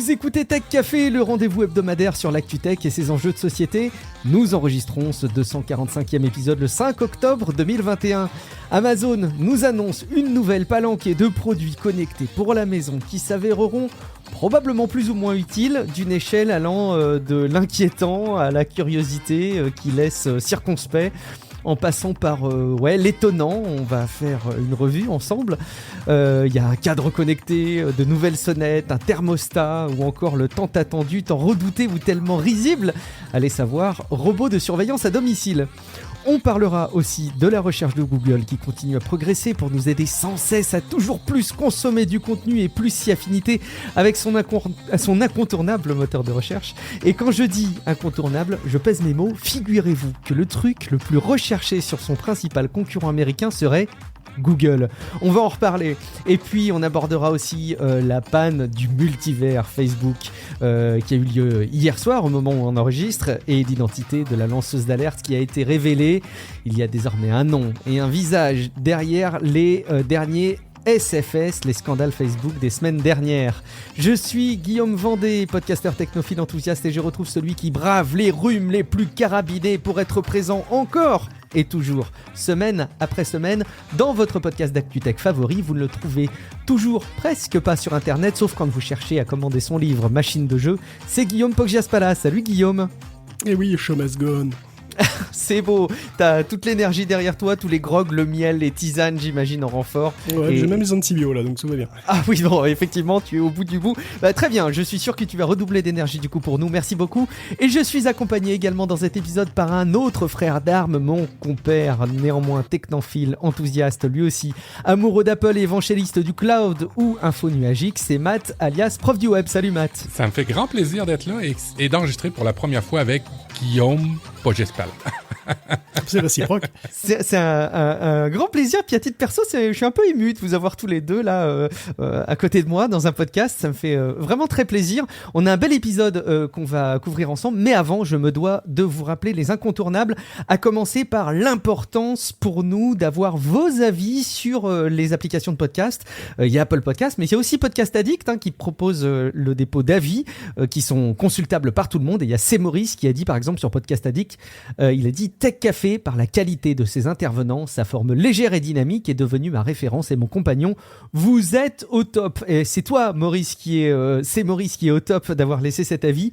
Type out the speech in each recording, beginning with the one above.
Vous écoutez Tech Café, le rendez-vous hebdomadaire sur l'actu tech et ses enjeux de société. Nous enregistrons ce 245e épisode le 5 octobre 2021. Amazon nous annonce une nouvelle palanquée de produits connectés pour la maison qui s'avéreront probablement plus ou moins utiles, d'une échelle allant de l'inquiétant à la curiosité qui laisse circonspect. En passant par l'étonnant, on va faire une revue ensemble. Il y a un cadre connecté, de nouvelles sonnettes, un thermostat ou encore le tant attendu, tant redouté ou tellement risible, allez savoir, robot de surveillance à domicile. On parlera aussi de la recherche de Google qui continue à progresser pour nous aider sans cesse à toujours plus consommer du contenu et plus s'y affinité avec son incontournable moteur de recherche. Et quand je dis incontournable, je pèse mes mots, figurez-vous que le truc le plus recherché sur son principal concurrent américain serait Google. On va en reparler. Et puis on abordera aussi la panne du multivers Facebook qui a eu lieu hier soir au moment où on enregistre, et l'identité de la lanceuse d'alerte qui a été révélée. Il y a désormais un nom et un visage derrière les derniers SFS, les scandales Facebook des semaines dernières. Je suis Guillaume Vendée, podcasteur technophile enthousiaste, et je retrouve celui qui brave les rhumes les plus carabinés pour être présent encore et toujours, semaine après semaine, dans votre podcast d'actu-tech favori. Vous ne le trouvez toujours presque pas sur internet, sauf quand vous cherchez à commander son livre Machine de jeu. C'est Guillaume Poggiaspala. Salut Guillaume. Eh oui, show must go on. C'est beau, t'as toute l'énergie derrière toi, tous les grogs, le miel, les tisanes, j'imagine, en renfort. Ouais, j'ai même les antibiotiques là, donc tout va bien. Ah oui, bon, effectivement, tu es au bout du bout. Bah, très bien, je suis sûr que tu vas redoubler d'énergie du coup pour nous, merci beaucoup. Et je suis accompagné également dans cet épisode par un autre frère d'armes, mon compère, néanmoins technophile, enthousiaste, lui aussi, amoureux d'Apple et évangéliste du cloud ou infonuagique, c'est Matt, alias prof du web. Salut Matt. Ça me fait grand plaisir d'être là et d'enregistrer pour la première fois avec Guillaume Poggiaspala. C'est réciproque. C'est un grand plaisir. Puis à titre perso, je suis un peu ému de vous avoir tous les deux là à côté de moi dans un podcast. Ça me fait vraiment très plaisir. On a un bel épisode qu'on va couvrir ensemble. Mais avant, je me dois de vous rappeler les incontournables, à commencer par l'importance pour nous d'avoir vos avis sur les applications de podcast. Il y a Apple Podcast, mais il y a aussi Podcast Addict qui propose le dépôt d'avis qui sont consultables par tout le monde. Et il y a C. Maurice qui a dit par exemple sur Podcast Addict, il a dit: Tech Café, par la qualité de ses intervenants, sa forme légère et dynamique, est devenue ma référence et mon compagnon. Vous êtes au top. Et c'est toi, Maurice, c'est Maurice qui est au top d'avoir laissé cet avis.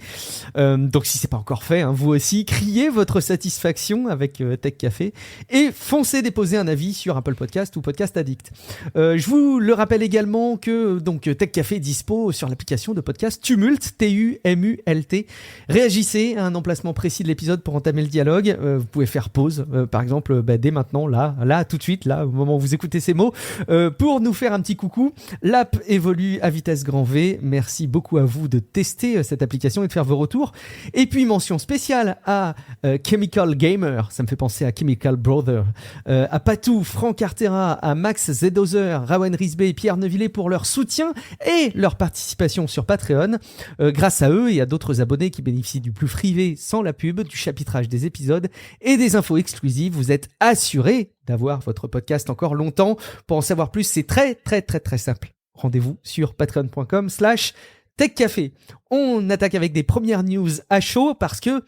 Donc si c'est pas encore fait, vous aussi, criez votre satisfaction avec Tech Café et foncez déposer un avis sur Apple Podcast ou Podcast Addict. Je vous le rappelle également que donc Tech Café est dispo sur l'application de podcast Tumult, T-U-M-U-L-T. Réagissez à un emplacement précis de l'épisode pour entamer le dialogue. Vous pouvez faire pause, par exemple, dès maintenant, là, tout de suite, là, au moment où vous écoutez ces mots, pour nous faire un petit coucou. L'app évolue à vitesse grand V. Merci beaucoup à vous de tester cette application et de faire vos retours. Et puis, mention spéciale à Chemical Gamer, ça me fait penser à Chemical Brother, à Patou, Franck Artera, à Max Zedozer, Rawan Risbé et Pierre Nevillet pour leur soutien et leur participation sur Patreon. Grâce à eux et à d'autres abonnés qui bénéficient du plus privé sans la pub, du chapitrage des épisodes et des infos exclusives, vous êtes assurés d'avoir votre podcast encore longtemps. Pour en savoir plus, c'est très très très très simple. Rendez-vous sur patreon.com/techcafé. On attaque avec des premières news à chaud parce que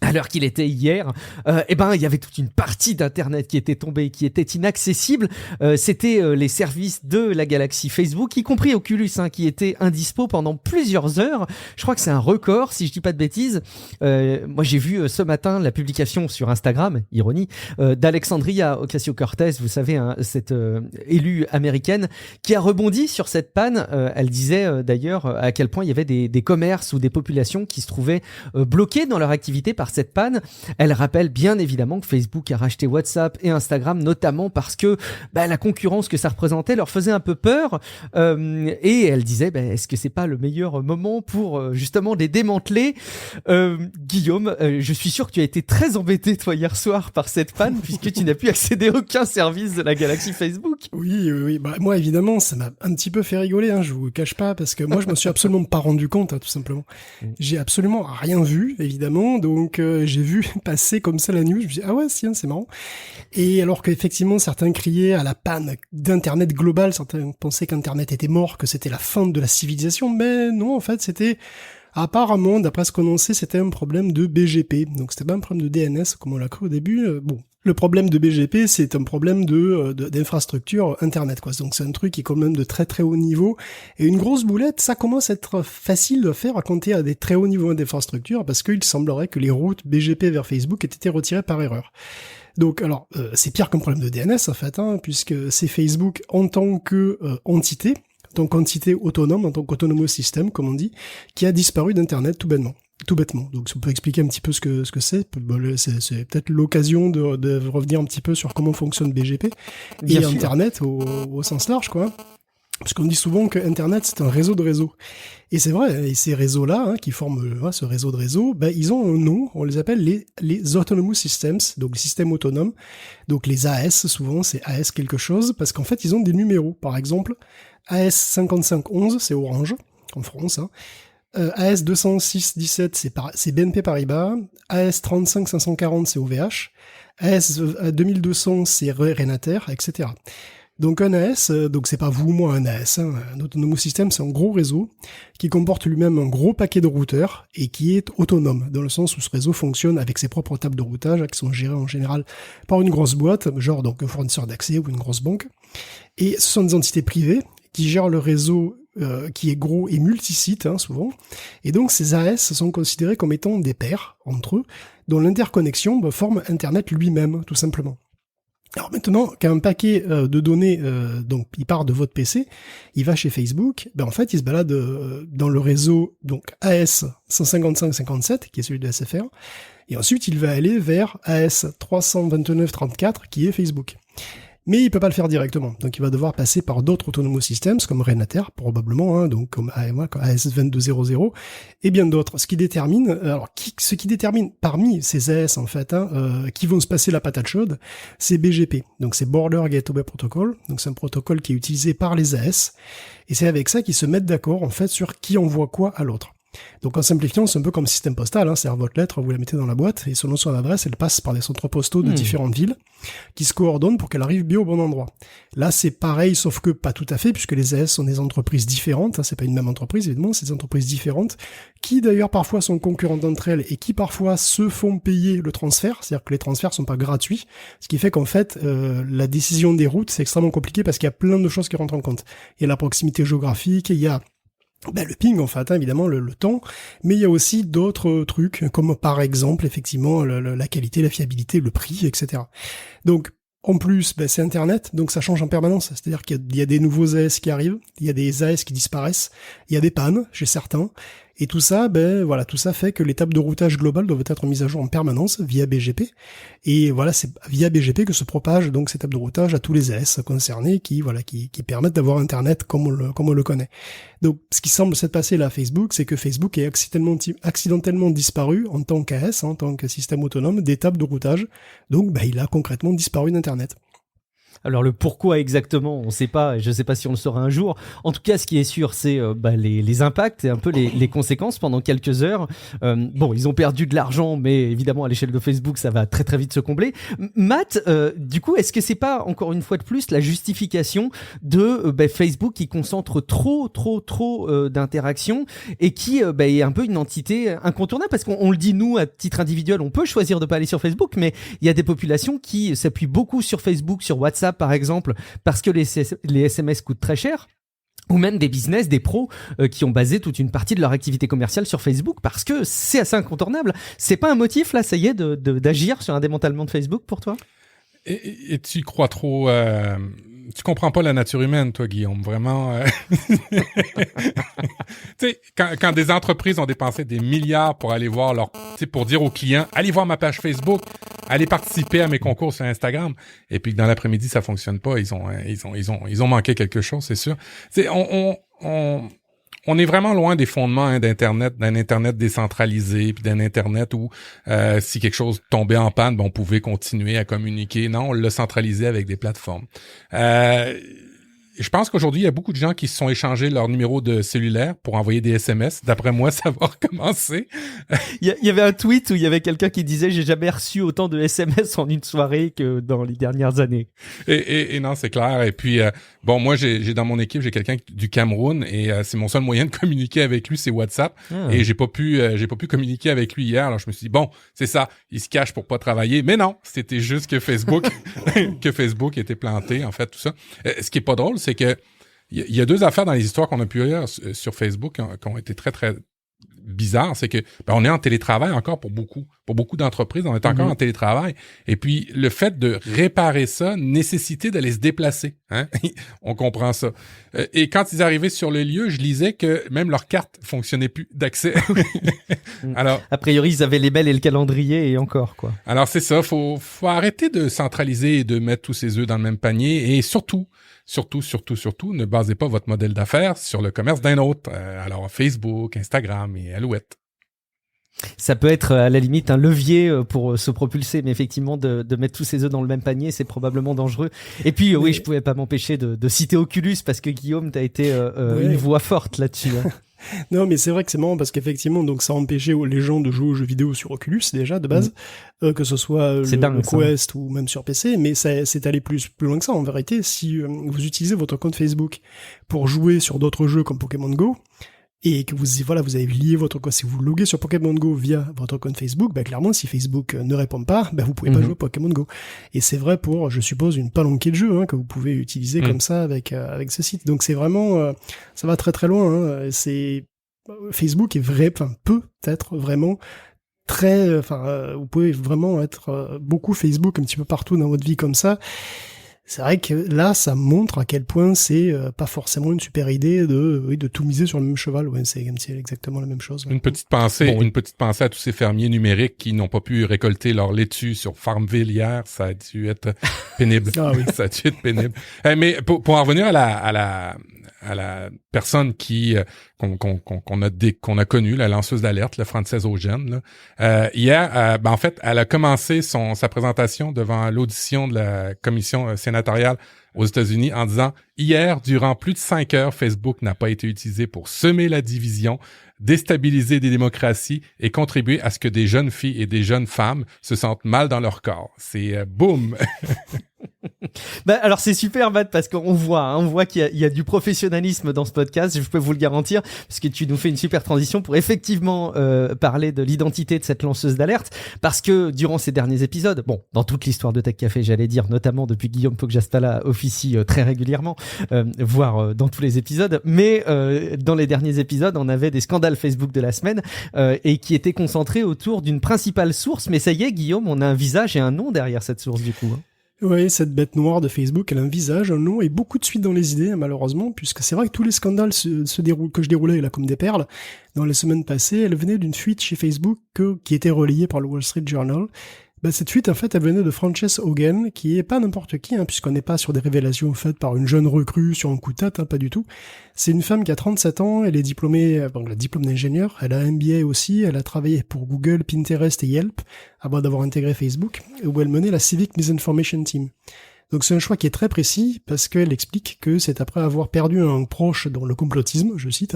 à l'heure qu'il était hier, il y avait toute une partie d'internet qui était tombée, qui était inaccessible. C'était les services de la galaxie Facebook, y compris Oculus, qui était indispo pendant plusieurs heures. Je crois que c'est un record, si je dis pas de bêtises. Moi, j'ai vu ce matin la publication sur Instagram, ironie, d'Alexandria Ocasio-Cortez, vous savez, cette élue américaine, qui a rebondi sur cette panne. Elle disait d'ailleurs à quel point il y avait des commerces ou des populations qui se trouvaient bloqués dans leur activité par cette panne. Elle rappelle bien évidemment que Facebook a racheté WhatsApp et Instagram, notamment parce que la concurrence que ça représentait leur faisait un peu peur, et elle disait est-ce que c'est pas le meilleur moment pour justement les démanteler. Guillaume, je suis sûr que tu as été très embêté toi hier soir par cette panne puisque tu n'as pu accéder à aucun service de la galaxie Facebook. Oui. Moi évidemment ça m'a un petit peu fait rigoler, je vous cache pas, parce que moi je me suis absolument pas rendu compte, tout simplement. J'ai absolument rien vu évidemment, donc Donc j'ai vu passer comme ça la news, je me suis dit, ah ouais, c'est marrant. Et alors qu'effectivement certains criaient à la panne d'internet global, certains pensaient qu'internet était mort, que c'était la fin de la civilisation, mais non, en fait c'était apparemment, d'après ce qu'on sait, c'était un problème de BGP. Donc c'était pas un problème de DNS comme on l'a cru au début. Bon, le problème de BGP, c'est un problème d'infrastructure internet, quoi. Donc c'est un truc qui est quand même de très très haut niveau. Et une grosse boulette, ça commence à être facile de faire à compter à des très hauts niveaux d'infrastructure, parce qu'il semblerait que les routes BGP vers Facebook aient été retirées par erreur. Donc alors, c'est pire qu'un problème de DNS en fait, puisque c'est Facebook en tant que entité, en tant qu'entité autonome, en tant qu'autonomous system, comme on dit, qui a disparu d'Internet tout bêtement. Donc, ça peut expliquer un petit peu ce que c'est. C'est peut-être l'occasion de revenir un petit peu sur comment fonctionne BGP et Internet au sens large, quoi. Parce qu'on dit souvent que Internet, c'est un réseau de réseaux. Et c'est vrai, et ces réseaux-là, qui forment ce réseau de réseaux, ils ont un nom, on les appelle les Autonomous Systems, donc les systèmes autonomes. Donc les AS, souvent, c'est AS quelque chose, parce qu'en fait, ils ont des numéros. Par exemple, AS 5511, c'est Orange, en France, AS 20617, c'est BNP Paribas, AS 35540, c'est OVH, AS 2200, c'est Renater, etc. Donc un AS, donc c'est pas vous ou moi un AS, un Autonomous System, c'est un gros réseau qui comporte lui-même un gros paquet de routeurs et qui est autonome, dans le sens où ce réseau fonctionne avec ses propres tables de routage qui sont gérées en général par une grosse boîte, genre donc un fournisseur d'accès ou une grosse banque. Et ce sont des entités privées qui gèrent le réseau qui est gros et multisite, souvent. Et donc ces AS sont considérés comme étant des pairs entre eux, dont l'interconnexion forme Internet lui-même, tout simplement. Alors maintenant, quand un paquet de données, donc il part de votre PC, il va chez Facebook, en fait il se balade dans le réseau donc AS 155.57, qui est celui de SFR, et ensuite il va aller vers AS 329.34, qui est Facebook. Mais il peut pas le faire directement, donc il va devoir passer par d'autres autonomous systems comme Renater probablement, donc comme AS2200 et bien d'autres. Ce qui détermine parmi ces AS en fait, qui vont se passer la patate chaude, c'est BGP, donc c'est Border Gateway Protocol, donc c'est un protocole qui est utilisé par les AS et c'est avec ça qu'ils se mettent d'accord en fait sur qui envoie quoi à l'autre. Donc en simplifiant, c'est un peu comme système postal, c'est-à-dire votre lettre, vous la mettez dans la boîte, et selon son adresse, elle passe par des centres postaux de différentes villes, qui se coordonnent pour qu'elle arrive bien au bon endroit. Là, c'est pareil, sauf que pas tout à fait, puisque les AS sont des entreprises différentes, c'est pas une même entreprise, évidemment, c'est des entreprises différentes, qui d'ailleurs parfois sont concurrentes entre elles, et qui parfois se font payer le transfert, c'est-à-dire que les transferts sont pas gratuits, ce qui fait qu'en fait, la décision des routes, c'est extrêmement compliqué, parce qu'il y a plein de choses qui rentrent en compte. Il y a la proximité géographique, il y a le ping en fait, évidemment le temps, mais il y a aussi d'autres trucs comme par exemple effectivement la qualité, la fiabilité, le prix, etc. Donc en plus, c'est Internet, donc ça change en permanence. C'est-à-dire qu'il y a des nouveaux AS qui arrivent, il y a des AS qui disparaissent, il y a des pannes chez certains, et tout ça, tout ça fait que les tables de routage globales doivent être mises à jour en permanence via BGP. Et voilà, c'est via BGP que se propagent donc ces tables de routage à tous les AS concernés qui permettent d'avoir Internet comme on le connaît. Donc, ce qui semble s'être passé là à Facebook, c'est que Facebook est accidentellement disparu en tant qu'AS, en tant que système autonome des tables de routage. Donc, il a concrètement disparu d'Internet. Alors le pourquoi exactement, on ne sait pas, je ne sais pas si on le saura un jour. En tout cas, ce qui est sûr, c'est les impacts et un peu les conséquences pendant quelques heures. Ils ont perdu de l'argent, mais évidemment à l'échelle de Facebook, ça va très très vite se combler. Matt, du coup, est-ce que c'est pas encore une fois de plus la justification de Facebook qui concentre trop d'interactions et qui est un peu une entité incontournable, parce qu'on le dit, nous à titre individuel, on peut choisir de pas aller sur Facebook, mais il y a des populations qui s'appuient beaucoup sur Facebook, sur WhatsApp par exemple, parce que les SMS coûtent très cher. Ou même des business, des pros qui ont basé toute une partie de leur activité commerciale sur Facebook, parce que c'est assez incontournable. C'est pas un motif là, ça y est, d'agir sur un démantèlement de Facebook pour toi? Et tu crois trop... Tu comprends pas la nature humaine, toi, Guillaume, vraiment. Tu sais, quand des entreprises ont dépensé des milliards pour aller voir pour dire aux clients, allez voir ma page Facebook, allez participer à mes concours sur Instagram, et puis que dans l'après-midi ça fonctionne pas, ils ont manqué quelque chose, c'est sûr. Tu sais, on est vraiment loin des fondements d'Internet, d'un Internet décentralisé, puis d'un Internet où si quelque chose tombait en panne, on pouvait continuer à communiquer. Non, on l'a centralisé avec des plateformes. je pense qu'aujourd'hui, il y a beaucoup de gens qui se sont échangés leur numéro de cellulaire pour envoyer des SMS. D'après moi, ça va recommencer. Il y avait un tweet où il y avait quelqu'un qui disait « J'ai jamais reçu autant de SMS en une soirée que dans les dernières années. » Et non, c'est clair. Et puis, bon, moi, j'ai dans mon équipe, j'ai quelqu'un du Cameroun et c'est mon seul moyen de communiquer avec lui, c'est WhatsApp. Et j'ai pas pu communiquer avec lui hier. Alors, je me suis dit, bon, c'est ça, il se cache pour pas travailler. Mais non, c'était juste que Facebook, était planté, en fait, tout ça. Ce qui est pas drôle, c'est que il y a deux affaires dans les histoires qu'on a pu lire sur Facebook qui ont été très, très bizarres. C'est que on est en télétravail encore pour beaucoup d'entreprises, on est encore en télétravail. Et puis, le fait de réparer ça nécessitait d'aller se déplacer. Hein? On comprend ça. Et quand ils arrivaient sur le lieu, je lisais que même leur carte fonctionnait plus d'accès. Alors, a priori, ils avaient les belles et le calendrier et encore, quoi. Alors, c'est ça. Faut arrêter de centraliser et de mettre tous ses œufs dans le même panier. Et surtout, ne basez pas votre modèle d'affaires sur le commerce d'un autre. Alors, Facebook, Instagram et Alouette. Ça peut être à la limite un levier pour se propulser, mais effectivement de mettre tous ses œufs dans le même panier, c'est probablement dangereux. Et puis oui, je pouvais pas m'empêcher de citer Oculus parce que Guillaume, t'as été une voix forte là-dessus. Hein. Non, mais c'est vrai que c'est marrant parce qu'effectivement, donc ça empêchait les gens de jouer aux jeux vidéo sur Oculus déjà de base, que ce soit le Quest ou même sur PC, mais c'est allé plus loin que ça en vérité. Si vous utilisez votre compte Facebook pour jouer sur d'autres jeux comme Pokémon Go, et que vous avez lié votre compte, si vous loguez sur Pokémon Go via votre compte Facebook, clairement, si Facebook ne répond pas, vous pouvez pas jouer à Pokémon Go. Et c'est vrai pour, je suppose, une palanquée de jeux, que vous pouvez utiliser comme ça avec ce site. Donc c'est vraiment, ça va très très loin, Facebook peut être vraiment très, vous pouvez vraiment être beaucoup Facebook un petit peu partout dans votre vie comme ça. C'est vrai que là, ça montre à quel point c'est pas forcément une super idée de tout miser sur le même cheval. Ouais, c'est exactement la même chose. Une petite pensée à tous ces fermiers numériques qui n'ont pas pu récolter leur laitue sur Farmville hier. Ça a dû être pénible. Ah oui. Ça a dû être pénible. Mais pour en revenir à la personne qu'on a connue, la lanceuse d'alerte, la Frances Augen, hier, en fait, elle a commencé sa présentation devant l'audition de la commission sénatoriale aux États-Unis en disant « Hier, durant plus de 5 heures, Facebook n'a pas été utilisé pour semer la division, déstabiliser des démocraties et contribuer à ce que des jeunes filles et des jeunes femmes se sentent mal dans leur corps. » C'est boum. Alors c'est super, Matt, parce qu'on voit qu'il y a du professionnalisme dans ce podcast, je peux vous le garantir, parce que tu nous fais une super transition pour effectivement parler de l'identité de cette lanceuse d'alerte, parce que durant ces derniers épisodes, dans toute l'histoire de Tech Café, j'allais dire, notamment depuis Guillaume Poggiastala officie très régulièrement, voire dans tous les épisodes, mais dans les derniers épisodes, on avait des scandales Facebook de la semaine et qui étaient concentrés autour d'une principale source, mais ça y est, Guillaume, on a un visage et un nom derrière cette source du coup. Hein. Oui, cette bête noire de Facebook, elle a un visage, un nom et beaucoup de suite dans les idées, malheureusement, puisque c'est vrai que tous les scandales que je déroulais là comme des perles dans les semaines passées, elles venaient d'une fuite chez Facebook qui était relayée par le Wall Street Journal. Cette fuite, en fait, elle venait de Frances Haugen, qui est pas n'importe qui, puisqu'on n'est pas sur des révélations faites par une jeune recrue sur un coup de tête, pas du tout. C'est une femme qui a 37 ans, elle est diplômée, elle a diplôme d'ingénieur, elle a un MBA aussi, elle a travaillé pour Google, Pinterest et Yelp, avant d'avoir intégré Facebook, où elle menait la Civic Misinformation Team. Donc c'est un choix qui est très précis, parce qu'elle explique que c'est après avoir perdu un proche dans le complotisme, je cite,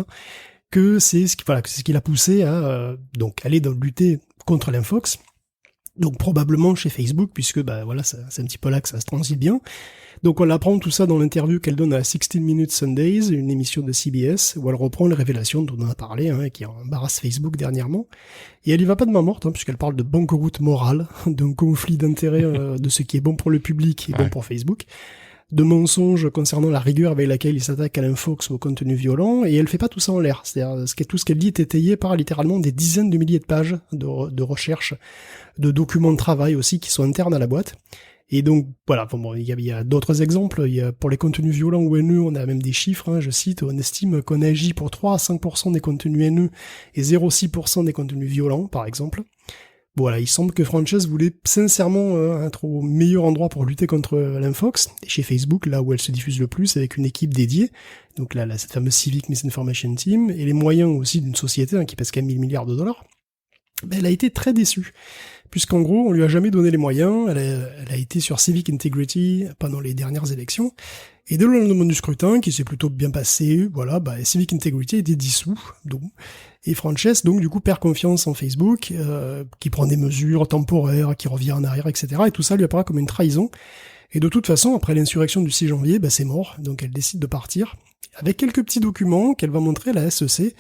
que c'est ce qui l'a poussé à aller lutter contre l'infox. Donc probablement chez Facebook, puisque c'est un petit peu là que ça se transite bien. Donc on apprend tout ça dans l'interview qu'elle donne à 16 Minutes Sundays, une émission de CBS, où elle reprend les révélations dont on a parlé, qui embarrassent Facebook dernièrement. Et elle y va pas de main morte, puisqu'elle parle de banqueroute morale, d'un conflit d'intérêts de ce qui est bon pour le public et bon pour Facebook, de mensonges concernant la rigueur avec laquelle il s'attaque à l'infox ou au contenu violent, et elle fait pas tout ça en l'air. C'est-à-dire, tout ce qu'elle dit est étayé par littéralement des dizaines de milliers de pages de recherche, de documents de travail aussi qui sont internes à la boîte. Et donc, voilà, il y a d'autres exemples. Pour les contenus violents ou haineux, on a même des chiffres, je cite, on estime qu'on agit pour 3 à 5% des contenus haineux et 0,6% des contenus violents, par exemple. Voilà, il semble que Frances voulait sincèrement être au meilleur endroit pour lutter contre l'infox, chez Facebook, là où elle se diffuse le plus, avec une équipe dédiée, donc là cette fameuse Civic Misinformation Team, et les moyens aussi d'une société qui pèse quand même $1 000 milliards. Elle a été très déçue, puisqu'en gros, on lui a jamais donné les moyens. Elle a été sur Civic Integrity pendant les dernières élections. Et dès le lendemain du scrutin, qui s'est plutôt bien passé, voilà, Civic Integrity a été dissous. Donc, et Frances, donc, du coup, perd confiance en Facebook, qui prend des mesures temporaires, qui revient en arrière, etc. Et tout ça lui apparaît comme une trahison. Et de toute façon, après l'insurrection du 6 janvier, c'est mort. Donc, elle décide de partir. Avec quelques petits documents qu'elle va montrer à la SEC.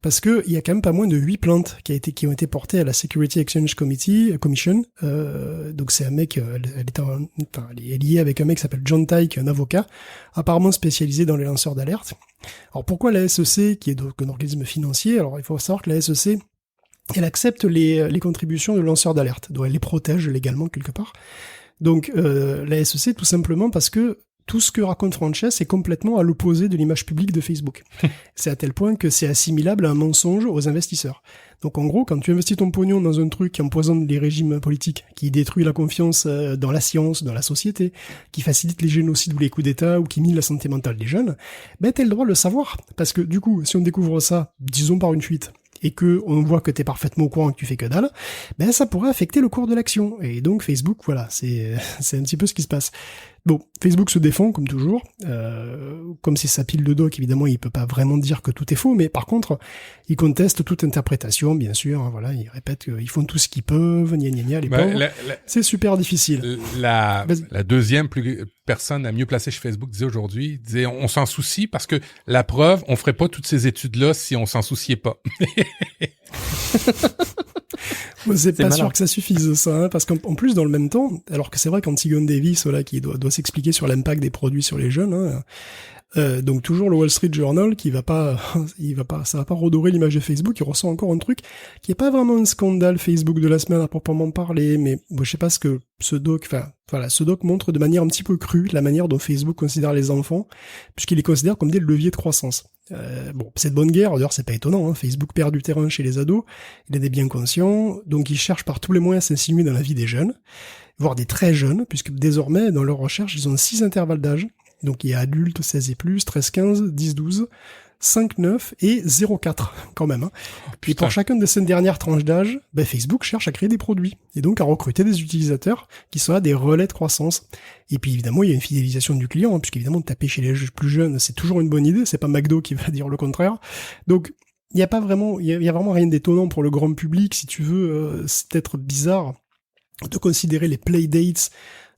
Parce que il y a quand même pas moins de 8 plaintes qui ont été portées à la Security Exchange Commission. Donc c'est un mec, elle est liée avec un mec qui s'appelle John Tyke, un avocat, apparemment spécialisé dans les lanceurs d'alerte. Alors pourquoi la SEC, qui est donc un organisme financier? Alors il faut savoir que la SEC, elle accepte les contributions de lanceurs d'alerte, donc elle les protège légalement quelque part. Donc la SEC, tout simplement parce que tout ce que raconte Frances est complètement à l'opposé de l'image publique de Facebook. C'est à tel point que c'est assimilable à un mensonge aux investisseurs. Donc en gros, quand tu investis ton pognon dans un truc qui empoisonne les régimes politiques, qui détruit la confiance dans la science, dans la société, qui facilite les génocides ou les coups d'État, ou qui mine la santé mentale des jeunes, t'as le droit de le savoir. Parce que du coup, si on découvre ça, disons par une fuite, et que on voit que t'es parfaitement au courant et que tu fais que dalle, ça pourrait affecter le cours de l'action. Et donc Facebook, voilà, c'est un petit peu ce qui se passe. Bon, Facebook se défend, comme toujours. Comme c'est sa pile de doc, évidemment, il peut pas vraiment dire que tout est faux, mais par contre, il conteste toute interprétation, bien sûr. Hein, voilà, il répète qu'ils font tout ce qu'ils peuvent, gna gna gna, les pauvres. C'est super difficile. La deuxième personne la mieux placée chez Facebook disait aujourd'hui, on s'en soucie parce que la preuve, on ferait pas toutes ces études-là si on s'en souciait pas. C'est pas sûr que ça suffise, ça, hein, parce qu'en plus, dans le même temps, alors que c'est vrai qu'Antigone Davis, voilà, qui doit s'expliquer sur l'impact des produits sur les jeunes, hein, donc toujours le Wall Street Journal ça va pas redorer l'image de Facebook, il ressent encore un truc qui est pas vraiment un scandale Facebook de la semaine à proprement parler, mais bon, je sais pas ce que ce doc montre de manière un petit peu crue la manière dont Facebook considère les enfants, puisqu'il les considère comme des leviers de croissance. C'est de bonne guerre, d'ailleurs c'est pas étonnant, hein, Facebook perd du terrain chez les ados, il est bien conscient, donc il cherche par tous les moyens à s'insinuer dans la vie des jeunes, voire des très jeunes, puisque désormais, dans leur recherche, ils ont 6 intervalles d'âge. Donc il y a adultes 16 et plus, 13-15, 10-12, 5-9 et 0-4 quand même. Hein. Puis pour chacune de ces dernières tranches d'âge, Facebook cherche à créer des produits et donc à recruter des utilisateurs qui soient des relais de croissance. Et puis évidemment, il y a une fidélisation du client, hein, puisqu'évidemment taper chez les plus jeunes, c'est toujours une bonne idée, c'est pas McDo qui va dire le contraire. Donc il y a vraiment rien d'étonnant pour le grand public, si tu veux, c'est peut-être bizarre de considérer les playdates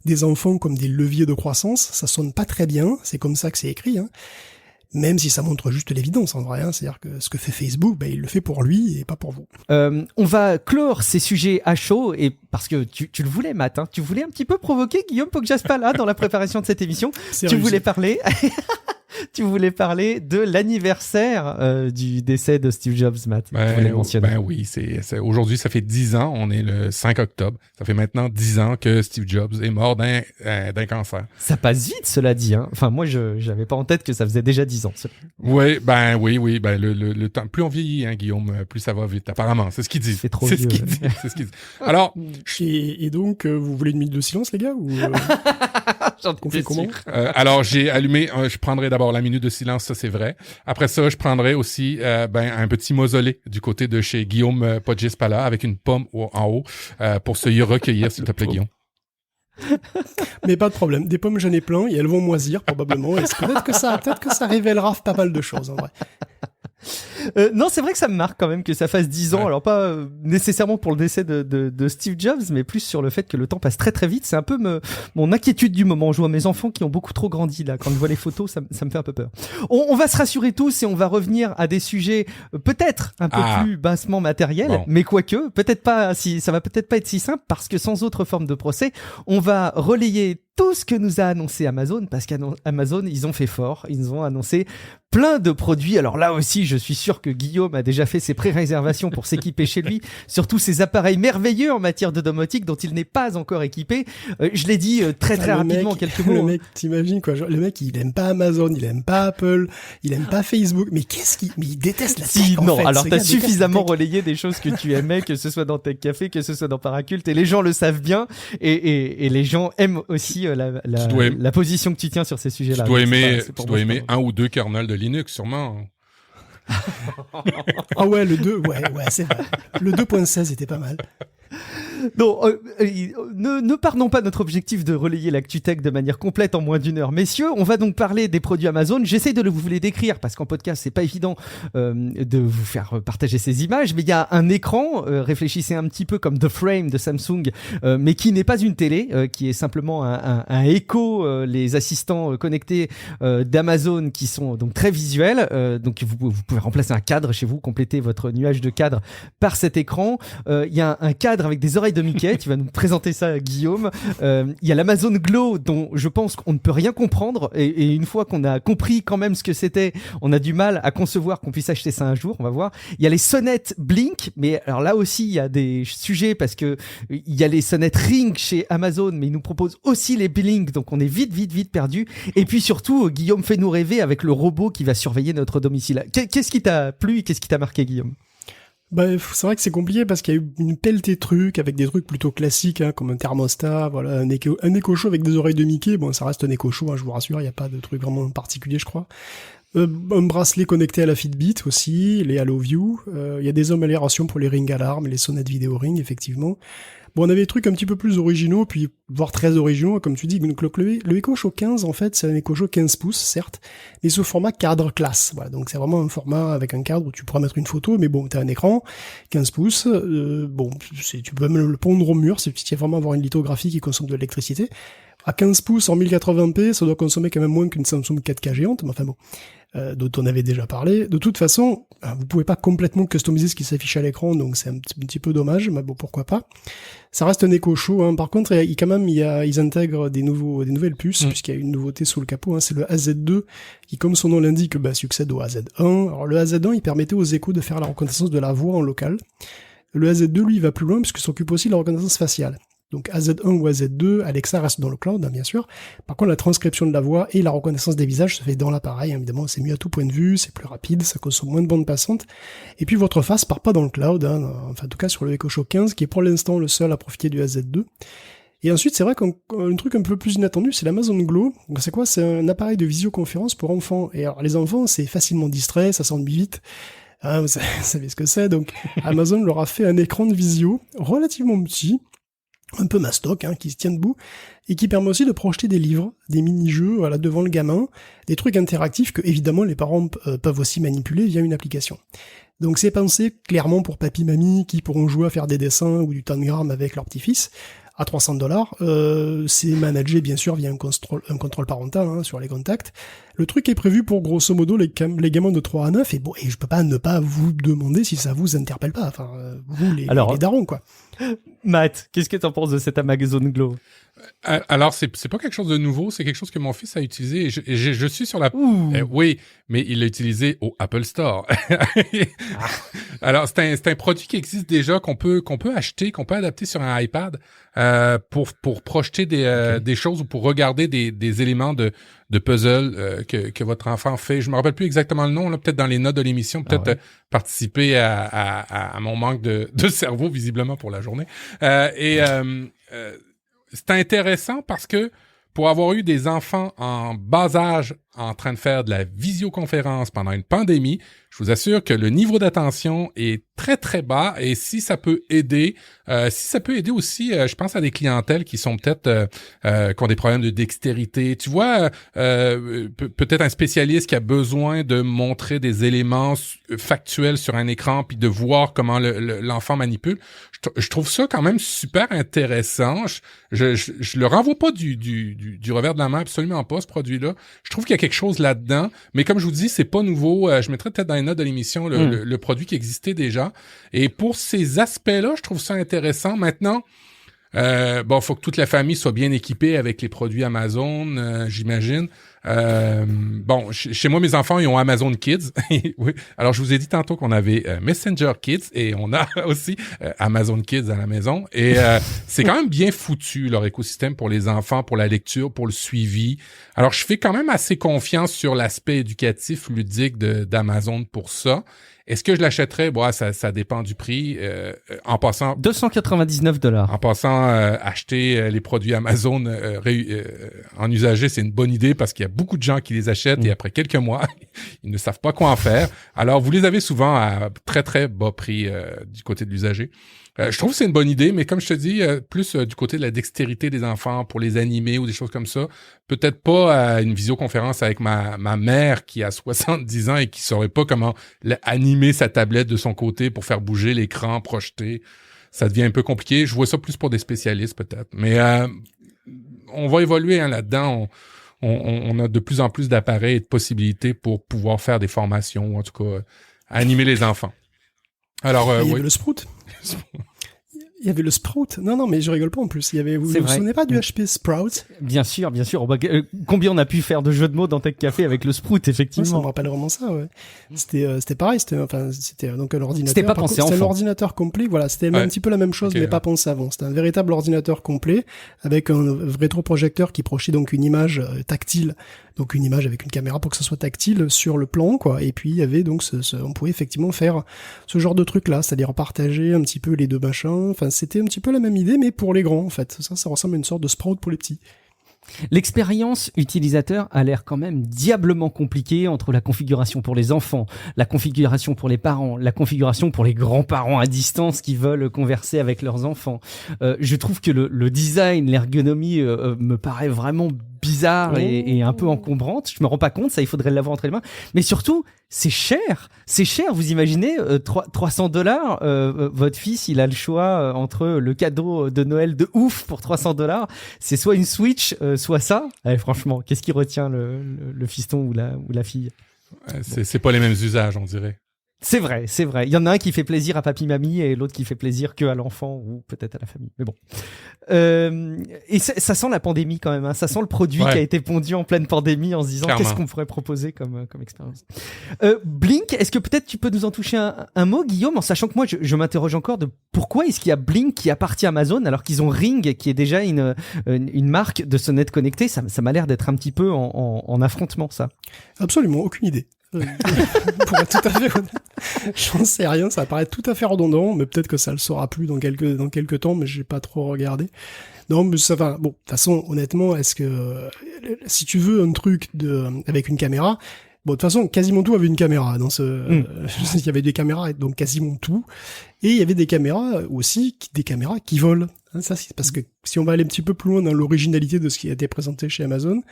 des enfants comme des leviers de croissance, ça sonne pas très bien, c'est comme ça que c'est écrit, hein. Même si ça montre juste l'évidence en vrai, hein. C'est-à-dire que ce que fait Facebook, il le fait pour lui et pas pour vous. On va clore ces sujets à chaud, et parce que tu le voulais, Matt, hein, tu voulais un petit peu provoquer Guillaume Poggiaspa là dans la préparation de cette émission. Voulais parler. Tu voulais parler de l'anniversaire du décès de Steve Jobs, Matt. Tu voulais mentionner. Oui, aujourd'hui, ça fait 10 ans, on est le 5 octobre. Ça fait maintenant 10 ans que Steve Jobs est mort d'un cancer. Ça passe vite, cela dit, hein. Enfin, moi, j'avais pas en tête que ça faisait déjà 10 ans. Oui, le temps, plus on vieillit, hein, Guillaume, plus ça va vite, apparemment. C'est ce qu'il dit. C'est trop vieux. C'est ce qu'il dit. Alors. Et donc, vous voulez une minute de silence, les gars, ou, on fait comment? Alors, j'ai allumé, je prendrai d'abord la minute de silence, ça c'est vrai. Après ça, je prendrai aussi un petit mausolée du côté de chez Guillaume Poggiaspa avec une pomme en haut pour se y recueillir, s'il te plaît, Guillaume. Mais pas de problème. Des pommes, j'en ai plein et elles vont moisir probablement. Et peut-être que ça révélera pas mal de choses en vrai. Non, c'est vrai que ça me marque quand même que ça fasse 10 ans. Ouais. Alors pas nécessairement pour le décès de Steve Jobs, mais plus sur le fait que le temps passe très très vite. C'est un peu mon inquiétude du moment. Je vois mes enfants qui ont beaucoup trop grandi là. Quand je vois les photos, ça me fait un peu peur. On va se rassurer tous et on va revenir à des sujets peut-être un peu plus bassement matériels, mais quoique, ça va peut-être pas être si simple parce que sans autre forme de procès, on va relayer tout ce que nous a annoncé Amazon, parce qu'Amazon, ils ont fait fort, ils ont annoncé plein de produits. Alors là aussi, je suis sûr que Guillaume a déjà fait ses pré-réservations pour s'équiper chez lui, surtout ces appareils merveilleux en matière de domotique dont il n'est pas encore équipé. Je l'ai dit très rapidement en quelques mots. Le mec, t'imagines quoi, le mec, il aime pas Amazon, il aime pas Apple, il aime pas Facebook, mais mais il déteste la tech en fait. Alors t'as suffisamment relayé des choses que tu aimais, que ce soit dans Tech Café, que ce soit dans Paracult, et les gens le savent bien, et les gens aiment aussi la position que tu tiens sur ces sujets-là. Tu dois aimer un ou deux kernels de Linux, sûrement. Ah ouais, le 2, ouais, c'est vrai. Le 2.16 était pas mal. Non, ne perdons pas notre objectif de relayer l'actu tech de manière complète en moins d'une heure. Messieurs, on va donc parler des produits Amazon. J'essaie de vous les décrire parce qu'en podcast, c'est pas évident de vous faire partager ces images, mais il y a un écran, réfléchissez un petit peu comme The Frame de Samsung, mais qui n'est pas une télé, qui est simplement un Echo, les assistants connectés d'Amazon qui sont donc très visuels. Donc vous pouvez remplacer un cadre chez vous, compléter votre nuage de cadre par cet écran. Il y a un cadre avec des oreilles de Mickey, tu vas nous présenter ça, Guillaume. Il y a l'Amazon Glow dont je pense qu'on ne peut rien comprendre et une fois qu'on a compris quand même ce que c'était, on a du mal à concevoir qu'on puisse acheter ça un jour, on va voir. Il y a les sonnettes Blink, mais alors là aussi il y a des sujets parce que il y a les sonnettes Ring chez Amazon, mais ils nous proposent aussi les Blink, donc on est vite perdu. Et puis surtout, Guillaume, fait-nous rêver avec le robot qui va surveiller notre domicile. Qu'est-ce qui t'a plu et qu'est-ce qui t'a marqué, Guillaume? Bah, c'est vrai que c'est compliqué parce qu'il y a eu une pelletée de trucs avec des trucs plutôt classiques, hein, comme un thermostat, voilà, un Echo Show avec des oreilles de Mickey. Bon, ça reste un Echo Show, hein, je vous rassure, il n'y a pas de truc vraiment particulier, je crois. Un bracelet connecté à la Fitbit aussi, les HaloView. Il y a des améliorations pour les Ring Alarm, les sonnettes vidéo Ring, effectivement. Bon, on avait des trucs un petit peu plus originaux, puis voire très originaux, comme tu dis. Donc le Echo Show 15, en fait, c'est un Echo Show 15 pouces, certes, mais sous format cadre classe. Voilà, donc c'est vraiment un format avec un cadre où tu pourras mettre une photo, mais bon, t'as un écran 15 pouces. Bon, tu peux même le pondre au mur, si tu veux vraiment avoir une lithographie qui consomme de l'électricité. À 15 pouces en 1080p, ça doit consommer quand même moins qu'une Samsung 4K géante, mais enfin bon, dont on avait déjà parlé. De toute façon, vous pouvez pas complètement customiser ce qui s'affiche à l'écran, donc c'est un petit peu dommage, mais bon, pourquoi pas. Ça reste un Echo Show, hein. Par contre, ils intègrent des nouvelles puces, puisqu'il y a une nouveauté sous le capot, hein. C'est le AZ2, qui, comme son nom l'indique, succède au AZ1. Alors, le AZ1, il permettait aux Echo de faire la reconnaissance de la voix en local. Le AZ2, lui, il va plus loin, puisqu'il s'occupe aussi de la reconnaissance faciale. Donc AZ1 ou AZ2, Alexa reste dans le cloud, hein, bien sûr. Par contre, la transcription de la voix et la reconnaissance des visages se fait dans l'appareil, évidemment, c'est mieux à tout point de vue, c'est plus rapide, ça consomme moins de bande passante. Et puis votre face part pas dans le cloud, hein, enfin en tout cas sur le Echo Show 15, qui est pour l'instant le seul à profiter du AZ2. Et ensuite, c'est vrai qu'un truc un peu plus inattendu, c'est l'Amazon Glow. Donc c'est quoi? C'est un appareil de visioconférence pour enfants. Et alors les enfants, c'est facilement distrait, ça s'ennuie vite. Hein, vous savez ce que c'est. Donc Amazon leur a fait un écran de visio relativement petit, un peu mastoc, hein, qui se tient debout, et qui permet aussi de projeter des livres, des mini-jeux, voilà, devant le gamin, des trucs interactifs que, évidemment, les parents peuvent aussi manipuler via une application. Donc c'est pensé clairement pour papy-mamie qui pourront jouer à faire des dessins ou du tangram avec leur petit-fils, à $300. C'est managé, bien sûr, via un contrôle parental, hein, sur les contacts. Le truc est prévu pour, grosso modo, les gamins de 3 à 9, et bon, et je peux pas ne pas vous demander si ça vous interpelle pas, enfin, vous, les darons, quoi. Matt, qu'est-ce que t'en penses de cet Amazon Glow? Alors, c'est pas quelque chose de nouveau, c'est quelque chose que mon fils a utilisé. Et je suis sur la... oui, mais il l'a utilisé au Apple Store. Alors, c'est un produit qui existe déjà, qu'on peut acheter, qu'on peut adapter sur un iPad pour projeter des choses ou pour regarder des éléments de puzzle que votre enfant fait. Je me rappelle plus exactement le nom, là, peut-être dans les notes de l'émission, peut-être participer à mon manque de cerveau, visiblement, pour la journée. C'est intéressant parce que pour avoir eu des enfants en bas âge en train de faire de la visioconférence pendant une pandémie, je vous assure que le niveau d'attention est très très bas et si ça peut aider aussi, je pense à des clientèles qui sont peut-être qui ont des problèmes de dextérité. Tu vois, peut-être un spécialiste qui a besoin de montrer des éléments factuels sur un écran puis de voir comment l'enfant manipule. Je trouve ça quand même super intéressant. Je le renvoie pas du revers de la main, absolument pas, ce produit-là. Je trouve qu'il y a quelque chose là-dedans, mais comme je vous dis, c'est pas nouveau. Je mettrai peut-être dans les notes de l'émission le produit qui existait déjà. Et pour ces aspects-là, je trouve ça intéressant. Maintenant, faut que toute la famille soit bien équipée avec les produits Amazon, j'imagine. Chez moi, mes enfants, ils ont Amazon Kids. Oui. Alors, je vous ai dit tantôt qu'on avait Messenger Kids et on a aussi Amazon Kids à la maison. Et c'est quand même bien foutu, leur écosystème pour les enfants, pour la lecture, pour le suivi. Alors, je fais quand même assez confiance sur l'aspect éducatif, ludique d'Amazon pour ça. Est-ce que je l'achèterais? Bon, ça dépend du prix. En passant... $299. En passant, acheter les produits Amazon en usager, c'est une bonne idée parce qu'il y a beaucoup de gens qui les achètent et après quelques mois, ils ne savent pas quoi en faire. Alors, vous les avez souvent à très, très bas prix du côté de l'usager. Je trouve que c'est une bonne idée, mais comme je te dis, plus du côté de la dextérité des enfants pour les animer ou des choses comme ça. Peut-être pas une visioconférence avec ma mère qui a 70 ans et qui saurait pas comment animer sa tablette de son côté pour faire bouger l'écran, projeter. Ça devient un peu compliqué. Je vois ça plus pour des spécialistes peut-être. Mais on va évoluer là-dedans. On a de plus en plus d'appareils et de possibilités pour pouvoir faire des formations ou en tout cas animer les enfants. Alors, il y avait le Sprout. Il y avait le Sprout. Non, mais je rigole pas en plus. Vous vous souvenez pas du HP Sprout? Bien sûr. Combien on a pu faire de jeux de mots dans Tech Café avec le Sprout, effectivement. Ouais, ça me rappelle vraiment ça, ouais. C'était pareil, c'était donc un ordinateur. C'était pas pensé enfant. C'était un ordinateur complet, voilà. C'était un petit peu la même chose, mais pas pensé avant. C'était un véritable ordinateur complet avec un rétroprojecteur qui projetait donc une image tactile. Donc une image avec une caméra pour que ça soit tactile sur le plan, quoi. Et puis il y avait donc on pouvait effectivement faire ce genre de truc là, c'est-à-dire partager un petit peu les deux machins. Enfin, c'était un petit peu la même idée, mais pour les grands en fait. Ça ressemble à une sorte de Sprout pour les petits. L'expérience utilisateur a l'air quand même diablement compliquée entre la configuration pour les enfants, la configuration pour les parents, la configuration pour les grands-parents à distance qui veulent converser avec leurs enfants. Je trouve que le design, l'ergonomie me paraît vraiment bizarre et un peu encombrante. Je me rends pas compte, ça il faudrait l'avoir entre les mains. Mais surtout, c'est cher. C'est cher, vous imaginez, $300, votre fils, il a le choix entre le cadeau de Noël de ouf pour $300, c'est soit une Switch, soit ça. Allez, franchement, qu'est-ce qui retient le fiston ou la fille? C'est pas les mêmes usages, on dirait. C'est vrai. Il y en a un qui fait plaisir à papy-mamie et l'autre qui fait plaisir que à l'enfant ou peut-être à la famille. Mais bon. Et ça sent la pandémie quand même. Hein. Ça sent le produit qui a été pondu en pleine pandémie en se disant qu'est-ce qu'on pourrait proposer comme expérience. Blink, est-ce que peut-être tu peux nous en toucher un mot, Guillaume, en sachant que moi je m'interroge encore de pourquoi est-ce qu'il y a Blink qui appartient à Amazon alors qu'ils ont Ring qui est déjà une marque de sonnettes connectées. Ça m'a l'air d'être un petit peu en affrontement ça. Absolument, aucune idée. Pour être tout à fait honnête, j'en sais rien, ça paraît tout à fait redondant, mais peut-être que ça le sera plus dans quelques temps, mais j'ai pas trop regardé. Non, mais ça va. Bon, de toute façon, honnêtement, est-ce que si tu veux un truc avec une caméra, bon, de toute façon, quasiment tout avait une caméra dans il y avait des caméras, donc quasiment tout, et il y avait des caméras aussi, des caméras qui volent. Hein, ça, c'est parce que si on va aller un petit peu plus loin dans l'originalité de ce qui a été présenté chez Amazon.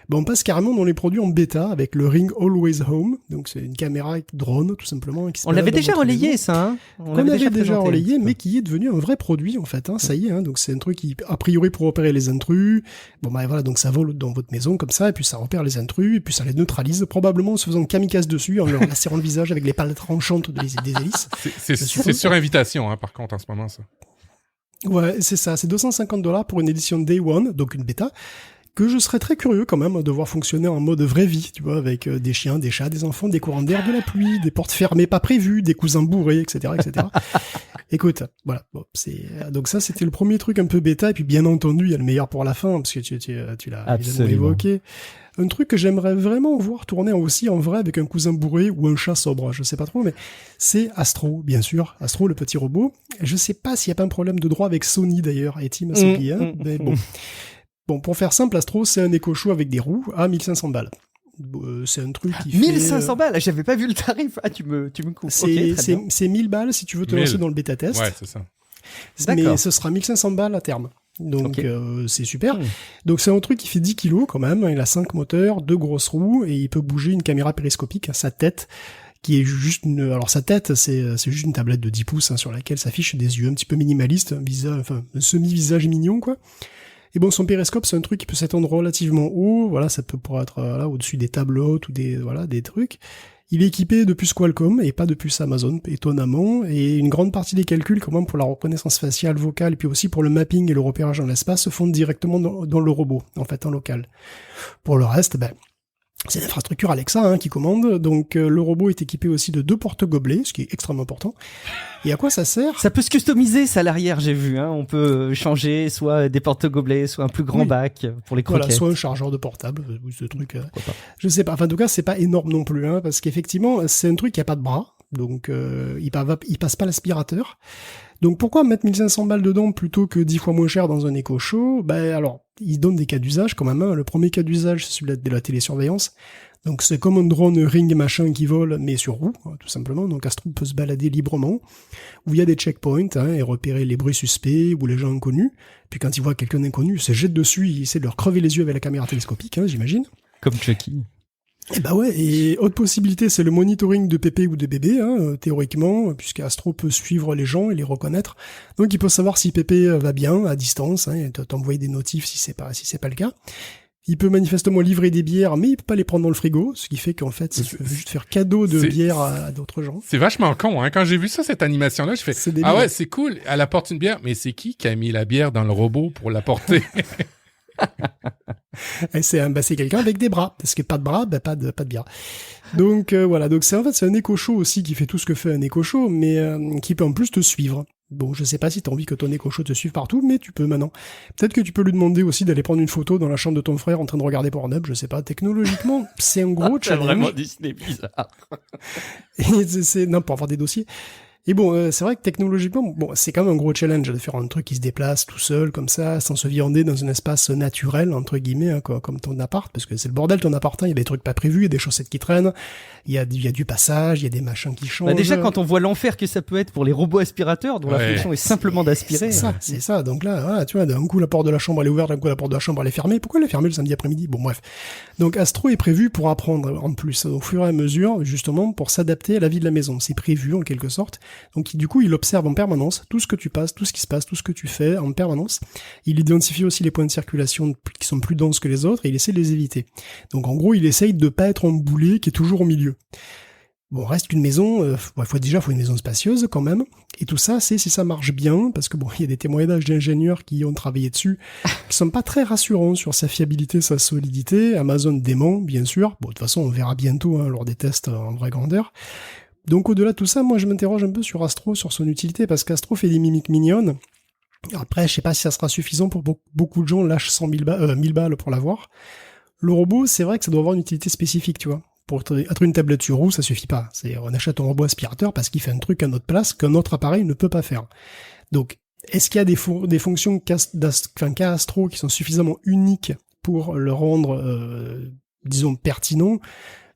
Ben, on passe carrément dans les produits en bêta avec le Ring Always Home. Donc c'est une caméra drone tout simplement. On l'avait déjà relayé ça. Hein, on l'avait déjà relayé, mais qui est devenu un vrai produit en fait. Hein, ça y est. Hein, donc c'est un truc qui a priori pour repérer les intrus. Bon ben voilà, donc ça vole dans votre maison comme ça et puis ça repère les intrus et puis ça les neutralise probablement en se faisant kamikaze dessus en leur lacérant le visage avec les palettes tranchantes des hélices. C'est sur invitation hein, par contre en ce moment ça. Ouais, c'est ça. C'est $250 pour une édition Day One, donc une bêta. Que je serais très curieux quand même de voir fonctionner en mode vraie vie, tu vois, avec des chiens, des chats, des enfants, des courants d'air, de la pluie, des portes fermées pas prévues, des cousins bourrés, etc., etc. Écoute, voilà, bon, donc ça c'était le premier truc un peu bêta, et puis bien entendu il y a le meilleur pour la fin, parce que tu l'as évoqué. Un truc que j'aimerais vraiment voir tourner aussi en vrai avec un cousin bourré ou un chat sobre, je sais pas trop, mais c'est Astro, bien sûr. Astro, le petit robot. Je sais pas s'il y a pas un problème de droit avec Sony d'ailleurs, et Team hein, mais bon. Bon, pour faire simple, Astro, c'est un éco-show avec des roues à 1500 balles. C'est un truc qui 1500 balles, j'avais pas vu le tarif. Ah, tu me coupes. C'est 1000 balles si tu veux te lancer dans le bêta-test. Ouais, c'est ça. Mais ce sera 1500 balles à terme. Donc c'est super. Donc c'est un truc qui fait 10 kilos quand même. Il a 5 moteurs, 2 grosses roues et il peut bouger une caméra périscopique à sa tête. Qui est juste alors sa tête, c'est juste une tablette de 10 pouces hein, sur laquelle s'affichent des yeux un petit peu minimalistes, un semi-visage mignon quoi. Et bon, son périscope, c'est un truc qui peut s'étendre relativement haut. Voilà, ça peut pouvoir être là au-dessus des tables hautes ou des trucs. Il est équipé de puces Qualcomm et pas de puces Amazon, étonnamment. Et une grande partie des calculs, quand même, pour la reconnaissance faciale, vocale, et puis aussi pour le mapping et le repérage dans l'espace, se font directement dans le robot, en fait, en local. Pour le reste, c'est l'infrastructure Alexa hein, qui commande, donc le robot est équipé aussi de 2 porte-gobelets, ce qui est extrêmement important. Et à quoi ça sert ? Ça peut se customiser, ça à l'arrière, j'ai vu. Hein. On peut changer soit des porte-gobelets, soit un plus grand bac pour les croquettes. Voilà, soit un chargeur de portable, ce truc. Je sais pas. Enfin, en tout cas, c'est pas énorme non plus, hein, parce qu'effectivement, c'est un truc qui a pas de bras, donc il passe pas l'aspirateur. Donc pourquoi mettre 1500 balles dedans plutôt que 10 fois moins cher dans un éco-show ? Alors, il donne des cas d'usage quand même. Hein. Le premier cas d'usage, c'est celui de la télésurveillance. Donc c'est comme un drone ring machin qui vole, mais sur roue, tout simplement. Donc Astro peut se balader librement, où il y a des checkpoints, et repérer les bruits suspects ou les gens inconnus. Puis quand il voit quelqu'un d'inconnu, il se jette dessus, il essaie de leur crever les yeux avec la caméra télescopique, j'imagine. Comme Chucky. Et bah ouais, et autre possibilité, c'est le monitoring de pépé ou de bébé, théoriquement, puisque Astro peut suivre les gens et les reconnaître. Donc il peut savoir si pépé va bien, à distance, et t'envoyer des notifs si c'est pas le cas. Il peut manifestement livrer des bières, mais il peut pas les prendre dans le frigo, ce qui fait qu'en fait, il peut juste faire cadeau de bière à d'autres gens. C'est vachement con, hein. Quand j'ai vu ça, cette animation-là, je fais, ah ouais, c'est cool, elle apporte une bière, mais c'est qui a mis la bière dans le robot pour l'apporter? Et c'est quelqu'un avec des bras, parce que pas de bras, pas de bière. Donc voilà, donc c'est un éco-show aussi qui fait tout ce que fait un éco-show, mais qui peut en plus te suivre. Bon, je sais pas si t'as envie que ton éco-show te suive partout, mais tu peux maintenant. Peut-être que tu peux lui demander aussi d'aller prendre une photo dans la chambre de ton frère en train de regarder Pornhub, je sais pas. Technologiquement, c'est un gros challenge. C'est vraiment Disney bizarre. Et non, pour avoir des dossiers. Et bon, c'est vrai que technologiquement, c'est quand même un gros challenge de faire un truc qui se déplace tout seul, comme ça, sans se viander dans un espace naturel, entre guillemets, comme ton appart, parce que c'est le bordel ton appart, il y a des trucs pas prévus, il y a des chaussettes qui traînent, il y a du passage, il y a des machins qui changent. Bah déjà, quand on voit l'enfer que ça peut être pour les robots aspirateurs, dont la fonction est simplement d'aspirer. C'est ça. Donc là, voilà, tu vois, d'un coup, la porte de la chambre, elle est ouverte, d'un coup, la porte de la chambre, elle est fermée. Pourquoi elle est fermée le samedi après-midi? Bon, bref. Donc, Astro est prévu pour apprendre, en plus, au fur et à mesure, justement, pour s'adapter à la vie de la maison. C'est prévu, en quelque sorte. Donc, du coup, il observe en permanence tout ce que tu passes, tout ce qui se passe, tout ce que tu fais en permanence. Il identifie aussi les points de circulation qui sont plus denses que les autres et il essaie de les éviter. Donc en gros, il essaye de pas être emboulé, qui est toujours au milieu. Bon, reste qu'une maison, faut une maison spacieuse quand même. Et tout ça, c'est si ça marche bien, parce que bon, il y a des témoignages d'ingénieurs qui ont travaillé dessus, qui sont pas très rassurants sur sa fiabilité, sa solidité. Amazon dément, bien sûr. Bon, de toute façon, on verra bientôt lors des tests en vraie grandeur. Donc au-delà de tout ça, moi je m'interroge un peu sur Astro, sur son utilité, parce qu'Astro fait des mimiques mignonnes. Après, je sais pas si ça sera suffisant pour beaucoup de gens lâchent 1000 balles pour l'avoir. Le robot, c'est vrai que ça doit avoir une utilité spécifique, tu vois. Pour être une tablette sur roue, ça suffit pas. On achète un robot aspirateur parce qu'il fait un truc à notre place qu'un autre appareil ne peut pas faire. Donc, est-ce qu'il y a des fonctions qu'a Astro qui sont suffisamment uniques pour le rendre, disons, pertinent?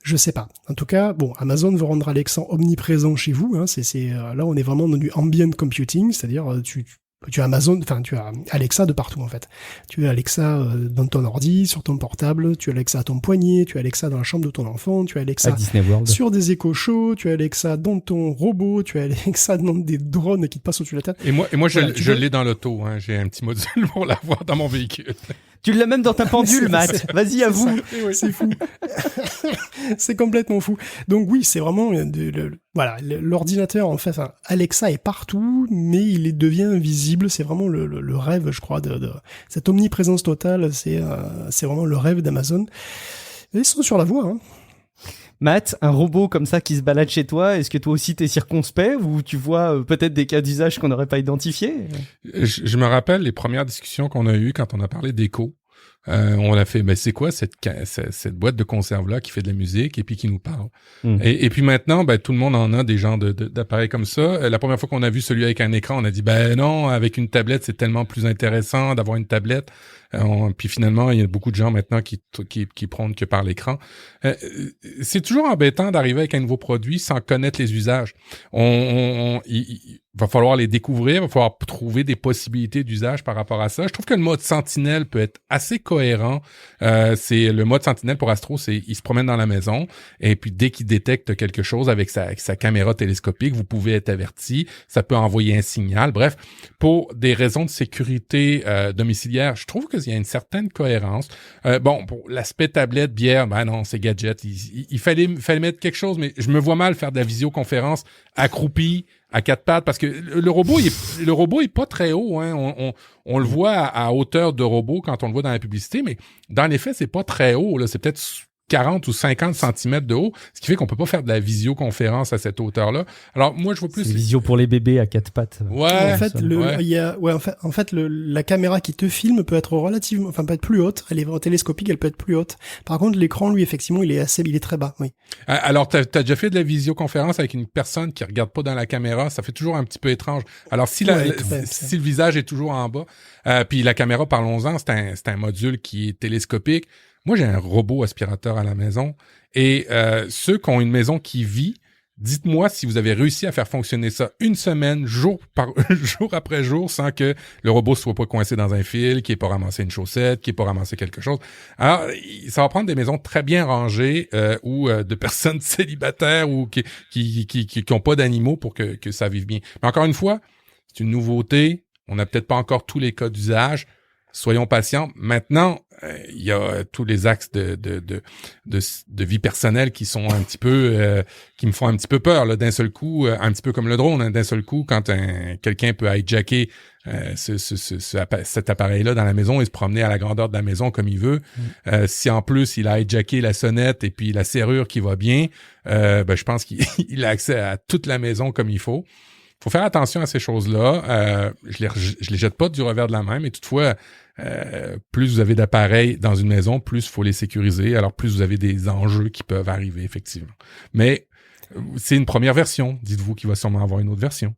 Je sais pas. En tout cas, bon, Amazon veut rendre Alexa omniprésent chez vous. Là, on est vraiment dans du ambient computing, c'est-à-dire tu as Amazon, tu as Alexa de partout en fait. Tu as Alexa dans ton ordi, sur ton portable, tu as Alexa à ton poignet, tu as Alexa dans la chambre de ton enfant, tu as Alexa sur des éco-shows, tu as Alexa dans ton robot, tu as Alexa dans des drones qui te passent au-dessus de la tête. Et moi, voilà, je l'ai dans l'auto. J'ai un petit module pour l'avoir dans mon véhicule. Tu l'as même dans ta pendule, Matt. Vas-y, à vous. C'est fou. C'est complètement fou. Donc oui, c'est vraiment l'ordinateur, en fait, Alexa est partout, mais il devient invisible. C'est vraiment le rêve, je crois, de cette omniprésence totale. C'est vraiment le rêve d'Amazon. Et ils sont sur la voie, hein. Matt, un robot comme ça qui se balade chez toi, est-ce que toi aussi t'es circonspect ou tu vois peut-être des cas d'usage qu'on n'aurait pas identifiés? Je me rappelle les premières discussions qu'on a eues quand on a parlé d'écho. On a fait, c'est quoi cette boîte de conserve-là qui fait de la musique et puis qui nous parle? Et puis maintenant, tout le monde en a des genres d'appareils comme ça. La première fois qu'on a vu celui avec un écran, on a dit, non, avec une tablette, c'est tellement plus intéressant d'avoir une tablette. Puis finalement, il y a beaucoup de gens maintenant qui prônent que par l'écran. C'est toujours embêtant d'arriver avec un nouveau produit sans connaître les usages. Il va falloir les découvrir, il va falloir trouver des possibilités d'usage par rapport à ça. Je trouve que le mode Sentinelle peut être assez cohérent. C'est le mode Sentinelle pour Astro, il se promène dans la maison et puis dès qu'il détecte quelque chose avec sa caméra télescopique, vous pouvez être averti. Ça peut envoyer un signal. Bref, pour des raisons de sécurité domiciliaire, je trouve qu'il y a une certaine cohérence. Pour l'aspect tablette, bière, non, c'est gadget. Il fallait mettre quelque chose, mais je me vois mal faire de la visioconférence accroupi à quatre pattes parce que le robot est pas très haut, hein. On le voit à hauteur de robot quand on le voit dans la publicité, mais dans les faits, c'est pas très haut, là. C'est peut-être 40 ou 50 centimètres de haut, ce qui fait qu'on peut pas faire de la visioconférence à cette hauteur-là. Alors, moi, je vois plus... C'est visio pour les bébés à 4 pattes. Ouais. En fait, la caméra qui te filme peut être peut être plus haute. Elle est télescopique, elle peut être plus haute. Par contre, l'écran, lui, effectivement, il est très bas, oui. Alors, t'as déjà fait de la visioconférence avec une personne qui regarde pas dans la caméra, ça fait toujours un petit peu étrange. Alors, si le visage est toujours en bas, puis la caméra, parlons-en, c'est un module qui est télescopique. Moi, j'ai un robot aspirateur à la maison et ceux qui ont une maison qui vit, dites-moi si vous avez réussi à faire fonctionner ça une semaine, jour après jour, sans que le robot soit pas coincé dans un fil, qu'il ait pas ramassé une chaussette, qu'il ait pas ramassé quelque chose. Alors, ça va prendre des maisons très bien rangées ou de personnes célibataires ou qui ont pas d'animaux pour que ça vive bien. Mais encore une fois, c'est une nouveauté. On n'a peut-être pas encore tous les cas d'usage. Soyons patients. Maintenant, il y a tous les axes de vie personnelle qui sont un petit peu qui me font un petit peu peur là, d'un seul coup, un petit peu comme le drone, hein, d'un seul coup quand quelqu'un peut hijacker cet appareil-là dans la maison et se promener à la grandeur de la maison comme il veut. Si en plus il a hijacké la sonnette et puis la serrure qui va bien, je pense qu'il a accès à toute la maison comme il faut. Faut faire attention à ces choses-là. Je les jette pas du revers de la main, mais toutefois, plus vous avez d'appareils dans une maison, plus il faut les sécuriser. Alors, plus vous avez des enjeux qui peuvent arriver, effectivement. Mais c'est une première version. Dites-vous qu'il va sûrement avoir une autre version.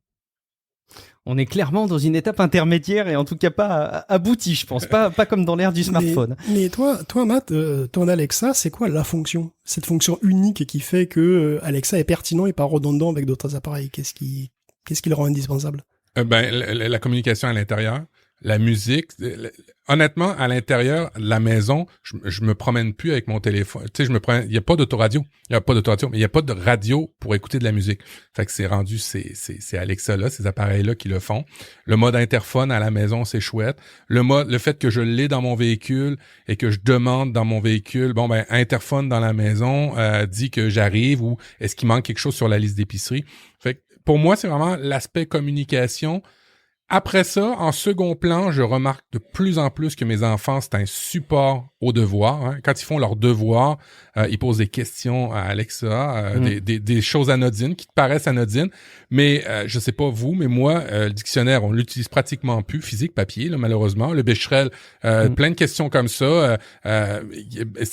On est clairement dans une étape intermédiaire et en tout cas pas aboutie, je pense. Pas comme dans l'ère du smartphone. Mais toi, Matt, ton Alexa, c'est quoi la fonction? Cette fonction unique qui fait que Alexa est pertinent et pas redondant avec d'autres appareils. Qu'est-ce qui le rend indispensable? La communication à l'intérieur, la musique. Honnêtement, à l'intérieur de la maison, je me promène plus avec mon téléphone. Tu sais, il y a pas d'autoradio. Il y a pas d'autoradio, mais il y a pas de radio pour écouter de la musique. Fait que c'est rendu, c'est Alexa-là, ces appareils-là qui le font. Le mode interphone à la maison, c'est chouette. Le fait que je l'ai dans mon véhicule et que je demande dans mon véhicule, interphone dans la maison, dit que j'arrive ou est-ce qu'il manque quelque chose sur la liste d'épicerie. Fait que pour moi, c'est vraiment l'aspect communication. Après ça, en second plan, je remarque de plus en plus que mes enfants, c'est un support aux devoirs. Hein. Quand ils font leurs devoirs, ils posent des questions à Alexa, des choses anodines qui te paraissent anodines. Mais je sais pas vous, mais moi, le dictionnaire, on l'utilise pratiquement plus, physique, papier, là, malheureusement. Le Becherel, plein de questions comme ça, ça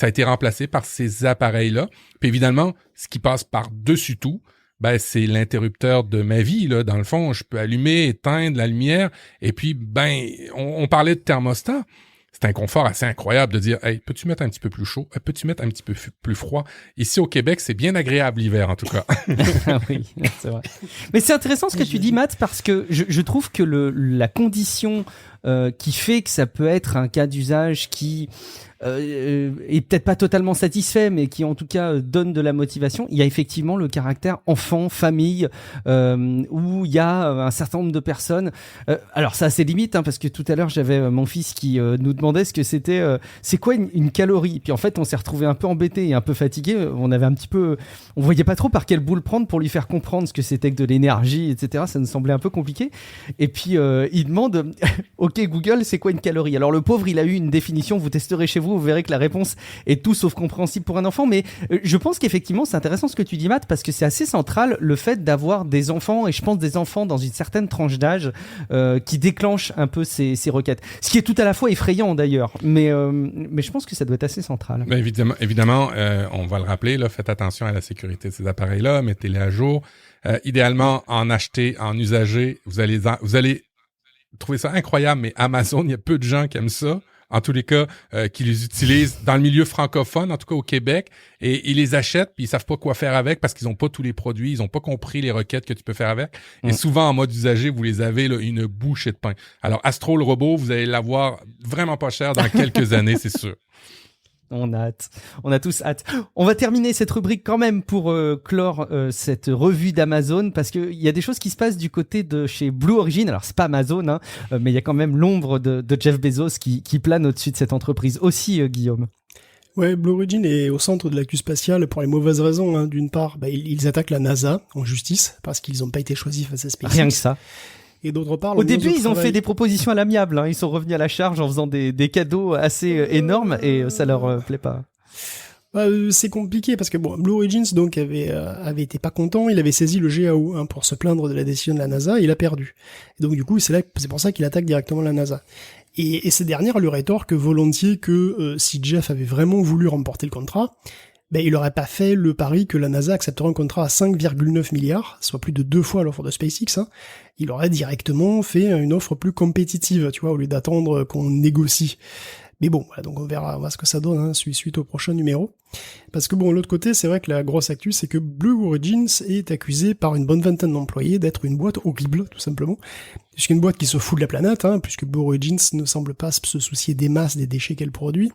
a été remplacé par ces appareils-là. Puis évidemment, ce qui passe par-dessus tout, c'est l'interrupteur de ma vie, là. Dans le fond, je peux allumer, éteindre la lumière. Et puis, on parlait de thermostat. C'est un confort assez incroyable de dire, hey, peux-tu mettre un petit peu plus chaud? Peux-tu mettre un petit peu plus froid? Ici, au Québec, c'est bien agréable l'hiver, en tout cas. Oui, c'est vrai. Mais c'est intéressant ce que tu dis, Matt, parce que je trouve que la condition qui fait que ça peut être un cas d'usage qui est peut-être pas totalement satisfait, mais qui en tout cas donne de la motivation. Il y a effectivement le caractère enfant, famille, où il y a un certain nombre de personnes. Alors ça a ses limites, hein, parce que tout à l'heure j'avais mon fils qui nous demandait ce que c'était, c'est quoi une calorie. Puis en fait on s'est retrouvé un peu embêté et un peu fatigué. On voyait pas trop par quelle boule prendre pour lui faire comprendre ce que c'était que de l'énergie, etc. Ça nous semblait un peu compliqué. Et puis il demande, ok Google, c'est quoi une calorie? Alors le pauvre, il a eu une définition. Vous testerez chez vous. Vous verrez que la réponse est tout sauf compréhensible pour un enfant, mais je pense qu'effectivement c'est intéressant ce que tu dis, Matt, parce que c'est assez central le fait d'avoir des enfants, et je pense des enfants dans une certaine tranche d'âge qui déclenchent un peu ces requêtes, ce qui est tout à la fois effrayant d'ailleurs, mais je pense que ça doit être assez central. Mais évidemment, on va le rappeler, là, faites attention à la sécurité de ces appareils-là, mettez-les à jour. Idéalement, en acheter, en usager, vous allez trouver ça incroyable, mais Amazon, il y a peu de gens qui aiment ça. En tous les cas, qui les utilisent dans le milieu francophone, en tout cas au Québec, et ils les achètent, puis ils savent pas quoi faire avec parce qu'ils ont pas tous les produits, ils ont pas compris les requêtes que tu peux faire avec. Et souvent, en mode usager, vous les avez là, une bouchée de pain. Alors, Astro le robot, vous allez l'avoir vraiment pas cher dans quelques années, c'est sûr. On a hâte. On a tous hâte. On va terminer cette rubrique quand même pour clore cette revue d'Amazon, parce que il y a des choses qui se passent du côté de chez Blue Origin. Alors c'est pas Amazon, hein, mais il y a quand même l'ombre de Jeff Bezos qui plane au-dessus de cette entreprise aussi, Guillaume. Ouais, Blue Origin est au centre de l'actu spatiale pour les mauvaises raisons. Hein. D'une part, ils attaquent la NASA en justice parce qu'ils n'ont pas été choisis face à SpaceX. Rien que ça. Et d'autre part, au début, ils ont fait des propositions à l'amiable. Hein. Ils sont revenus à la charge en faisant des cadeaux assez énormes et ça leur plaît pas. C'est compliqué parce que bon, Blue Origins donc avait été pas content, il avait saisi le GAO pour se plaindre de la décision de la NASA, et il a perdu. Et donc du coup, c'est pour ça qu'il attaque directement la NASA. Et ces dernières lui rétorquent volontiers que si Jeff avait vraiment voulu remporter le contrat, il aurait pas fait le pari que la NASA accepterait un contrat à 5,9 milliards, soit plus de 2 fois l'offre de SpaceX. Il aurait directement fait une offre plus compétitive, tu vois, au lieu d'attendre qu'on négocie. Mais bon, voilà, donc on verra ce que ça donne suite au prochain numéro. Parce que bon, de l'autre côté, c'est vrai que la grosse actu, c'est que Blue Origins est accusé par une bonne vingtaine d'employés d'être une boîte horrible, tout simplement. Puisqu'une boîte qui se fout de la planète, puisque Blue Origins ne semble pas se soucier des masses des déchets qu'elle produit.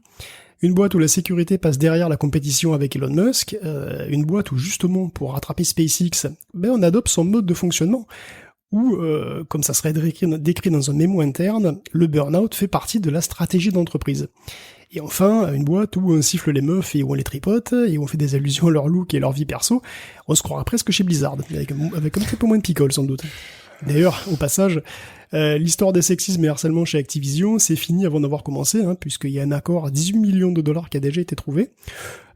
Une boîte où la sécurité passe derrière la compétition avec Elon Musk. Une boîte où justement, pour rattraper SpaceX, on adopte son mode de fonctionnement. Où, comme ça serait décrit dans un mémo interne, le burn-out fait partie de la stratégie d'entreprise. Et enfin, une boîte où on siffle les meufs et où on les tripote, et où on fait des allusions à leur look et leur vie perso, on se croirait presque chez Blizzard, avec un petit peu moins de pickle sans doute. D'ailleurs, au passage, l'histoire des sexismes et harcèlement chez Activision, c'est fini avant d'avoir commencé, puisqu'il y a un accord à 18 millions de dollars qui a déjà été trouvé.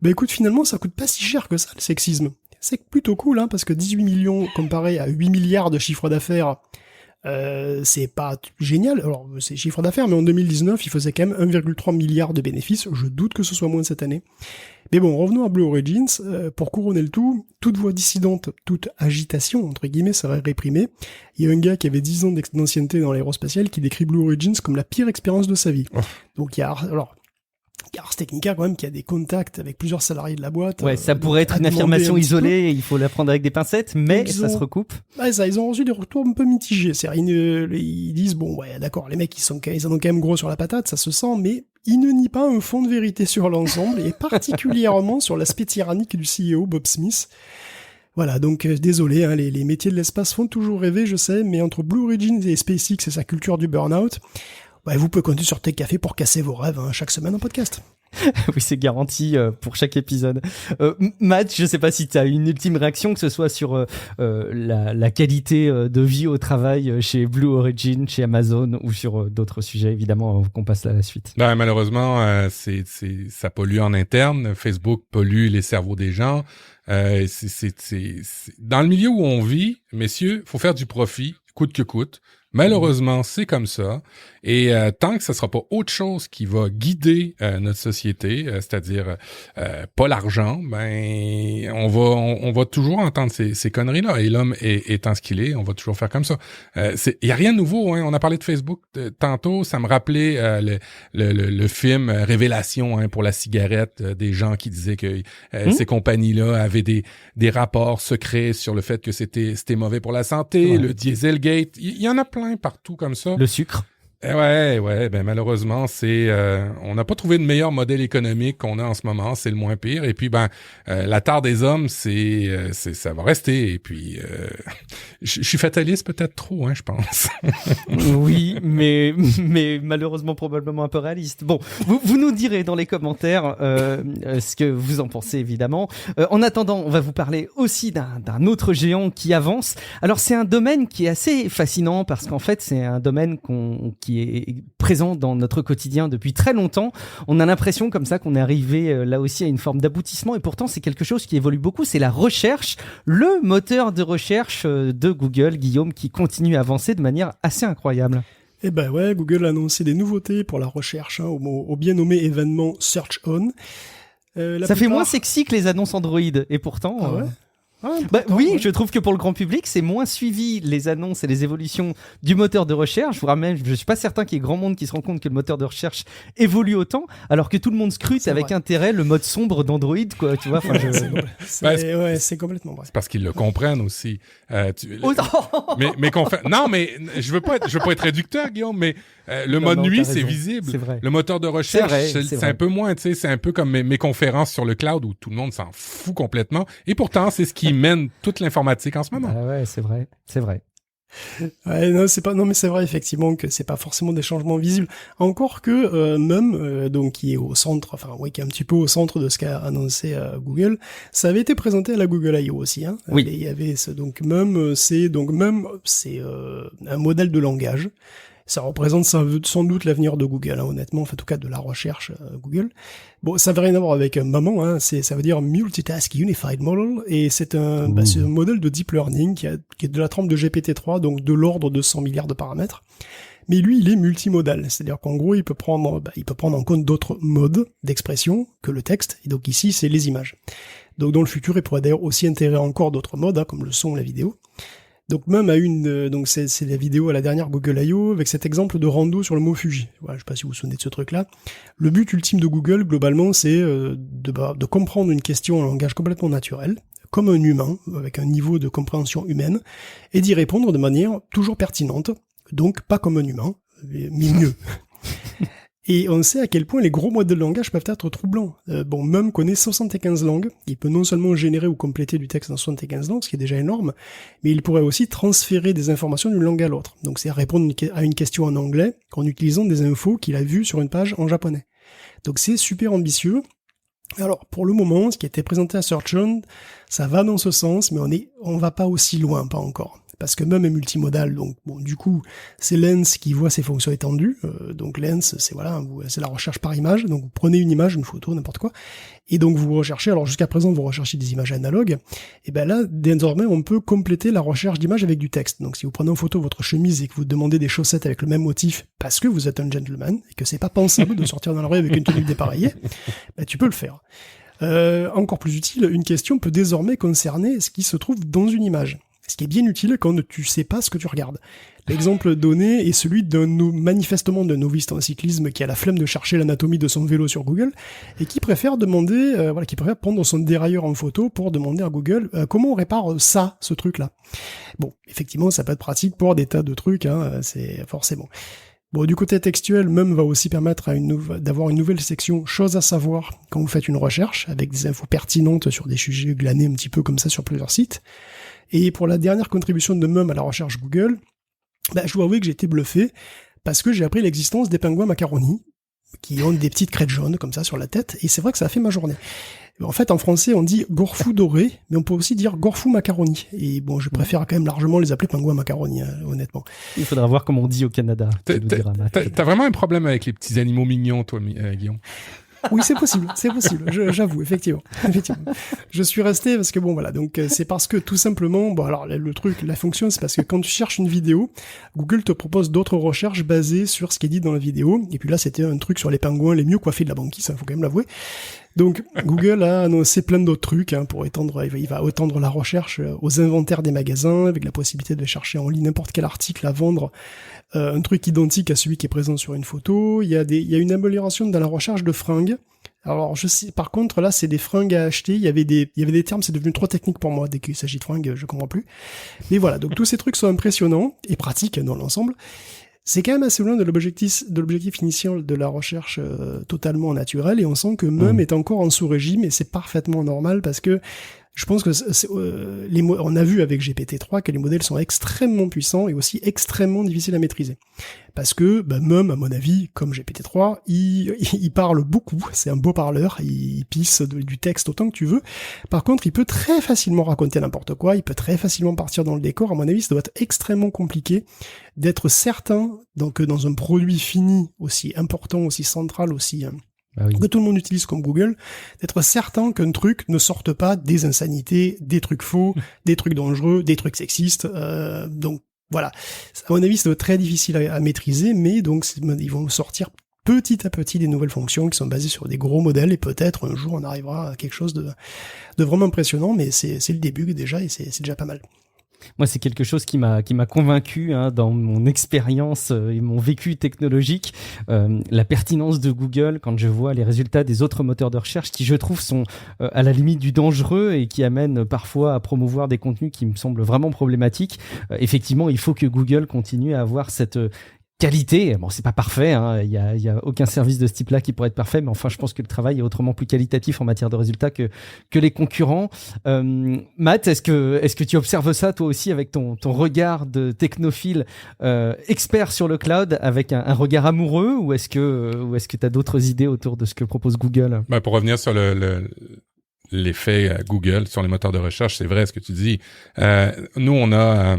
Écoute, finalement, ça coûte pas si cher que ça, le sexisme. C'est plutôt cool, parce que 18 millions comparé à 8 milliards de chiffre d'affaires, c'est pas génial. Alors, c'est chiffre d'affaires, mais en 2019, il faisait quand même 1,3 milliard de bénéfices. Je doute que ce soit moins cette année. Mais bon, revenons à Blue Origins. Pour couronner le tout, toute voix dissidente, toute agitation, entre guillemets, serait réprimée. Il y a un gars qui avait 10 ans d'ancienneté dans l'aérospatiale qui décrit Blue Origins comme la pire expérience de sa vie. Oh. Donc il y a... Alors, Ars Technica quand même qui a des contacts avec plusieurs salariés de la boîte. Ouais, ça pourrait être une affirmation isolée, il faut la prendre avec des pincettes, mais ça se recoupe. Ouais, ils ont reçu des retours un peu mitigés. Ils disent bon, ouais, d'accord, les mecs ils en ont quand même gros sur la patate, ça se sent, mais ils ne nient pas un fond de vérité sur l'ensemble et particulièrement sur l'aspect tyrannique du CEO Bob Smith. Voilà, donc désolé, les métiers de l'espace font toujours rêver, je sais, mais entre Blue Origin et SpaceX et sa culture du burn-out, vous pouvez compter sur Tech Café pour casser vos rêves chaque semaine en podcast. Oui, c'est garanti pour chaque épisode. Matt, je sais pas si tu as une ultime réaction, que ce soit sur la qualité de vie au travail chez Blue Origin, chez Amazon ou sur d'autres sujets, évidemment, avant qu'on passe à la suite. Malheureusement, ça pollue en interne. Facebook pollue les cerveaux des gens. C'est dans le milieu où on vit, messieurs, faut faire du profit, coûte que coûte. Malheureusement, c'est comme ça. Et tant que ça sera pas autre chose qui va guider notre société, c'est-à-dire pas l'argent, on va toujours entendre ces conneries-là. Et l'homme étant ce qu'il est, on va toujours faire comme ça. Y a rien de nouveau. On a parlé de Facebook tantôt. Ça me rappelait le film Révélation pour la cigarette, des gens qui disaient que ces compagnies-là avaient des rapports secrets sur le fait que c'était mauvais pour la santé. Ouais. Le Dieselgate, il y en a plein partout comme ça. Le sucre. Ouais, malheureusement, on n'a pas trouvé de meilleur modèle économique qu'on a en ce moment, c'est le moins pire. Et puis, la tare des hommes, ça va rester. Et puis, je suis fataliste peut-être trop, je pense. Oui, mais malheureusement probablement un peu réaliste. Bon, vous nous direz dans les commentaires ce que vous en pensez, évidemment. En attendant, on va vous parler aussi d'un autre géant qui avance. Alors, c'est un domaine qui est assez fascinant parce qu'en fait, c'est un domaine qui est présent dans notre quotidien depuis très longtemps. On a l'impression comme ça qu'on est arrivé là aussi à une forme d'aboutissement et pourtant c'est quelque chose qui évolue beaucoup, c'est la recherche, le moteur de recherche de Google, Guillaume, qui continue à avancer de manière assez incroyable. Eh Google a annoncé des nouveautés pour la recherche au bien nommé événement Search On. Ça fait moins sexy que les annonces Android et pourtant... Ah ouais oui, je trouve que pour le grand public, c'est moins suivi les annonces et les évolutions du moteur de recherche. Je suis pas certain qu'il y ait grand monde qui se rend compte que le moteur de recherche évolue autant, alors que tout le monde scrute avec intérêt le mode sombre d'Android, quoi. Tu vois, c'est complètement vrai. C'est parce qu'ils le comprennent aussi. Mais non, mais je veux pas être réducteur, Guillaume, mais le mode nuit, c'est visible. C'est vrai. Le moteur de recherche, c'est vrai. un peu moins, tu sais, c'est un peu comme mes conférences sur le cloud où tout le monde s'en fout complètement. Et pourtant, c'est ce qui mène toute l'informatique en ce moment. Ah ouais, c'est vrai. Ouais, non, mais c'est vrai effectivement que c'est pas forcément des changements visibles. Encore que donc qui est au centre, qui est un petit peu au centre de ce qu'a annoncé Google, ça avait été présenté à la Google I.O. aussi. Oui. Il y avait c'est un modèle de langage Ça représente sans doute l'avenir de Google, hein, honnêtement, enfin, en tout cas de la recherche Google. Bon, ça veut rien à voir avec maman, hein, ça veut dire Multitask Unified Model, et c'est un modèle de deep learning qui est de la trempe de GPT-3, donc de l'ordre de 100 milliards de paramètres. Mais lui, il est multimodal, c'est-à-dire qu'en gros, il peut prendre en compte d'autres modes d'expression que le texte, et donc ici, c'est les images. Donc dans le futur, il pourrait d'ailleurs aussi intégrer encore d'autres modes, hein, comme le son ou la vidéo. Donc même donc c'est la vidéo à la dernière Google I.O. avec cet exemple de rando sur le mot Fuji. Voilà, je sais pas si vous vous souvenez de ce truc-là. Le but ultime de Google, globalement, c'est de comprendre une question en langage complètement naturel, comme un humain, avec un niveau de compréhension humaine, et d'y répondre de manière toujours pertinente, donc pas comme un humain, mais mieux. Et on sait à quel point les gros modèles de langage peuvent être troublants. Mum connaît 75 langues, il peut non seulement générer ou compléter du texte dans 75 langues, ce qui est déjà énorme, mais il pourrait aussi transférer des informations d'une langue à l'autre. Donc c'est répondre à une question en anglais en utilisant des infos qu'il a vues sur une page en japonais. Donc c'est super ambitieux. Alors pour le moment, ce qui a été présenté à SearchOn, ça va dans ce sens, mais on va pas aussi loin, pas encore. Parce que Mum est multimodal, donc bon, du coup, c'est Lens qui voit ses fonctions étendues. Donc Lens, c'est la recherche par image. Donc vous prenez une image, une photo, n'importe quoi, et donc vous recherchez. Alors jusqu'à présent, vous recherchez des images analogues. Et ben là, désormais, on peut compléter la recherche d'images avec du texte. Donc si vous prenez en photo votre chemise et que vous demandez des chaussettes avec le même motif, parce que vous êtes un gentleman et que c'est pas pensable de sortir dans la rue avec une tenue dépareillée, ben tu peux le faire. Encore plus utile, une question peut désormais concerner ce qui se trouve dans une image. Ce qui est bien utile quand tu sais pas ce que tu regardes. L'exemple donné est celui manifestement d'un novice en cyclisme qui a la flemme de chercher l'anatomie de son vélo sur Google et qui préfère prendre son dérailleur en photo pour demander à Google comment on répare ce truc-là. Bon, effectivement, ça peut être pratique pour des tas de trucs, hein, c'est forcément. Bon, du côté textuel, Mum va aussi permettre d'avoir une nouvelle section choses à savoir quand vous faites une recherche avec des infos pertinentes sur des sujets glanés un petit peu comme ça sur plusieurs sites. Et pour la dernière contribution de Mum à la recherche Google, je dois avouer que j'ai été bluffé parce que j'ai appris l'existence des pingouins macaroni qui ont des petites crêtes jaunes comme ça sur la tête, et c'est vrai que ça a fait ma journée. En fait, en français, on dit gorfou doré, mais on peut aussi dire gorfou macaroni. Et bon, je préfère quand même largement les appeler pingouins macaroni, hein, honnêtement. Il faudra voir comment on dit au Canada. T'as vraiment un problème avec les petits animaux mignons, toi, Guillaume? Oui, c'est possible, j'avoue, effectivement. Je suis resté parce que bon, voilà, donc c'est parce que tout simplement, la fonction, c'est parce que quand tu cherches une vidéo, Google te propose d'autres recherches basées sur ce qui est dit dans la vidéo, et puis là, c'était un truc sur les pingouins les mieux coiffés de la banquise, faut quand même l'avouer. Donc, Google a annoncé plein d'autres trucs, hein, pour il va étendre la recherche aux inventaires des magasins, avec la possibilité de chercher en ligne n'importe quel article à vendre, un truc identique à celui qui est présent sur une photo. Il y a une amélioration dans la recherche de fringues. Alors, je sais, par contre, là, c'est des fringues à acheter. Il y avait des termes, c'est devenu trop technique pour moi. Dès qu'il s'agit de fringues, je comprends plus. Mais voilà. Donc, tous ces trucs sont impressionnants et pratiques dans l'ensemble. C'est quand même assez loin de l'objectif initial de la recherche totalement naturelle, et on sent que Mum est encore en sous-régime, et c'est parfaitement normal parce que je pense que on a vu avec GPT-3 que les modèles sont extrêmement puissants et aussi extrêmement difficiles à maîtriser. Parce que Mum, à mon avis, comme GPT-3, il parle beaucoup, c'est un beau parleur, il pisse du texte autant que tu veux. Par contre, il peut très facilement raconter n'importe quoi, il peut très facilement partir dans le décor. À mon avis, ça doit être extrêmement compliqué d'être certain que dans un produit fini aussi important, aussi central, aussi... que tout le monde utilise comme Google, d'être certain qu'un truc ne sorte pas des insanités, des trucs faux, des trucs dangereux, des trucs sexistes. Donc voilà, à mon avis, c'est très difficile à maîtriser, mais donc ils vont sortir petit à petit des nouvelles fonctions qui sont basées sur des gros modèles, et peut-être un jour on arrivera à quelque chose de vraiment impressionnant, mais c'est le début déjà, et c'est déjà pas mal. Moi, c'est quelque chose qui m'a convaincu, hein, dans mon expérience et mon vécu technologique, la pertinence de Google quand je vois les résultats des autres moteurs de recherche qui, je trouve, sont à la limite du dangereux et qui amènent parfois à promouvoir des contenus qui me semblent vraiment problématiques. Effectivement, il faut que Google continue à avoir cette qualité. Bon, c'est pas parfait, hein. Il y a aucun service de ce type-là qui pourrait être parfait, mais enfin, je pense que le travail est autrement plus qualitatif en matière de résultats que les concurrents. Matt, est-ce que tu observes ça toi aussi avec ton regard de technophile expert sur le cloud, avec un regard amoureux, ou est-ce que tu as d'autres idées autour de ce que propose Google? Pour revenir sur l'effet Google sur les moteurs de recherche, c'est vrai ce que tu dis. Nous, on a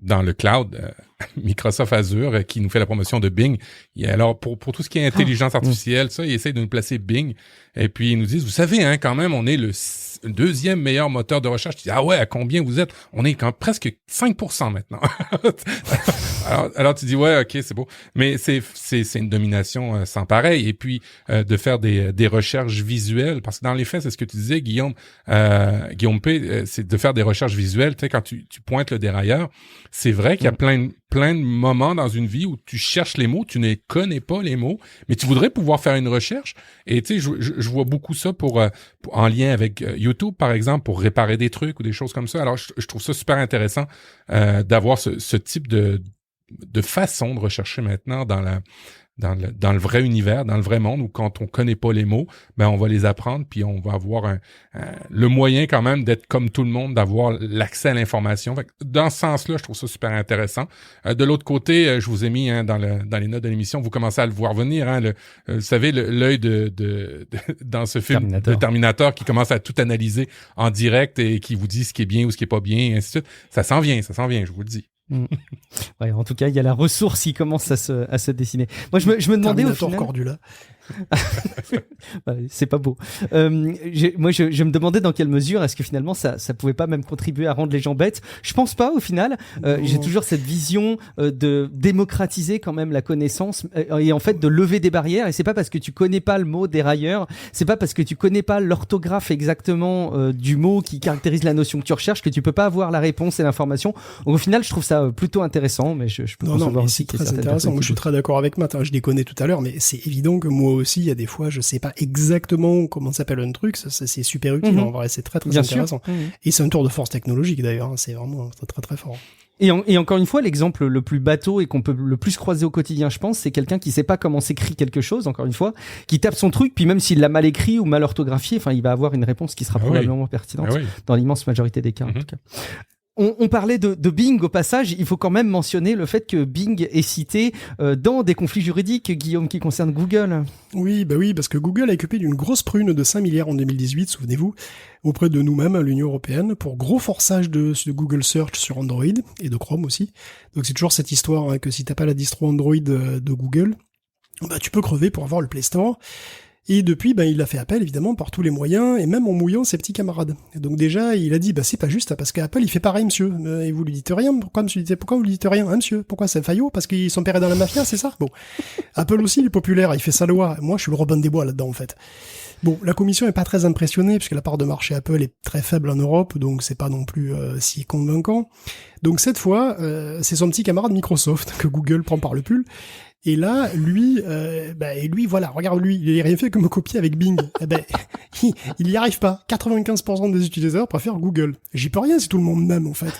dans le cloud, Microsoft Azure, qui nous fait la promotion de Bing. Et alors, pour tout ce qui est intelligence artificielle, ça, ils essayent de nous placer Bing. Et puis, ils nous disent, vous savez, hein, quand même, on est le deuxième meilleur moteur de recherche. Tu dis, ah ouais, à combien vous êtes? On est quand presque 5% maintenant. alors, tu dis, ouais, ok, c'est beau. Mais c'est une domination sans pareil. Et puis, de faire des recherches visuelles, parce que dans les faits, c'est ce que tu disais, Guillaume P., c'est de faire des recherches visuelles. Tu sais, quand tu pointes le dérailleur, c'est vrai qu'il y a plein de moments dans une vie où tu cherches les mots, tu ne connais pas les mots, mais tu voudrais pouvoir faire une recherche. Et tu sais, je vois beaucoup ça pour en lien avec YouTube, par exemple, pour réparer des trucs ou des choses comme ça. Alors, je trouve ça super intéressant d'avoir ce type de façon de rechercher maintenant dans le vrai univers, dans le vrai monde, où quand on connaît pas les mots, ben on va les apprendre, puis on va avoir le moyen quand même d'être comme tout le monde, d'avoir l'accès à l'information. Fait que dans ce sens-là, je trouve ça super intéressant. De l'autre côté, je vous ai mis dans les notes de l'émission, vous commencez à le voir venir, vous savez, l'œil dans ce film de Terminator qui commence à tout analyser en direct et qui vous dit ce qui est bien ou ce qui est pas bien, et ainsi de suite. Ça s'en vient, je vous le dis. Ouais, en tout cas, il y a la ressource qui commence à se dessiner. Moi, je me demandais au final... Cordula. Ouais, c'est pas beau. Moi, je me demandais dans quelle mesure est-ce que finalement ça pouvait pas même contribuer à rendre les gens bêtes. Je pense pas au final. J'ai toujours cette vision de démocratiser quand même la connaissance et en fait de lever des barrières. Et c'est pas parce que tu connais pas le mot dérailleur, c'est pas parce que tu connais pas l'orthographe exactement du mot qui caractérise la notion que tu recherches que tu peux pas avoir la réponse et l'information. Donc au final, je trouve ça plutôt intéressant, mais je peux concevoir aussi c'est très intéressant. Moi, je suis très d'accord avec Matt. Je déconnais tout à l'heure, mais c'est évident que moi aussi, il y a des fois, je sais pas exactement comment s'appelle un truc, ça c'est super utile, en vrai, c'est très très Bien intéressant. Et c'est un tour de force technologique d'ailleurs, c'est vraiment très très très fort. Et encore une fois, l'exemple le plus bateau et qu'on peut le plus croiser au quotidien, je pense, c'est quelqu'un qui sait pas comment s'écrit quelque chose, encore une fois, qui tape son truc, puis même s'il l'a mal écrit ou mal orthographié, enfin, il va avoir une réponse qui sera probablement pertinente dans l'immense majorité des cas, en tout cas. On parlait de Bing au passage, il faut quand même mentionner le fait que Bing est cité dans des conflits juridiques, Guillaume, qui concernent Google. Oui, parce que Google a occupé d'une grosse prune de 5 milliards en 2018, souvenez-vous, auprès de nous-mêmes, l'Union Européenne, pour gros forçage de Google Search sur Android, et de Chrome aussi. Donc c'est toujours cette histoire que si t'as pas la distro Android de Google, tu peux crever pour avoir le Play Store. Et depuis, il a fait appel, évidemment, par tous les moyens, et même en mouillant ses petits camarades. Et donc déjà, il a dit, c'est pas juste, parce qu'Apple, il fait pareil, monsieur. Et vous lui dites rien. Pourquoi vous lui dites rien, hein, monsieur? Pourquoi c'est Fayot? Parce qu'ils sont père dans la mafia, c'est ça? Bon. Apple aussi, il est populaire, il fait sa loi. Moi, je suis le Robin des Bois là-dedans, en fait. Bon, la commission est pas très impressionnée, puisque la part de marché Apple est très faible en Europe, donc c'est pas non plus si convaincant. Donc cette fois, c'est son petit camarade Microsoft que Google prend par le pull. Et là, lui, voilà, regarde lui, il a rien fait que me copier avec Bing. Il y arrive pas. 95% des utilisateurs préfèrent Google. J'y peux rien si tout le monde m'aime, en fait.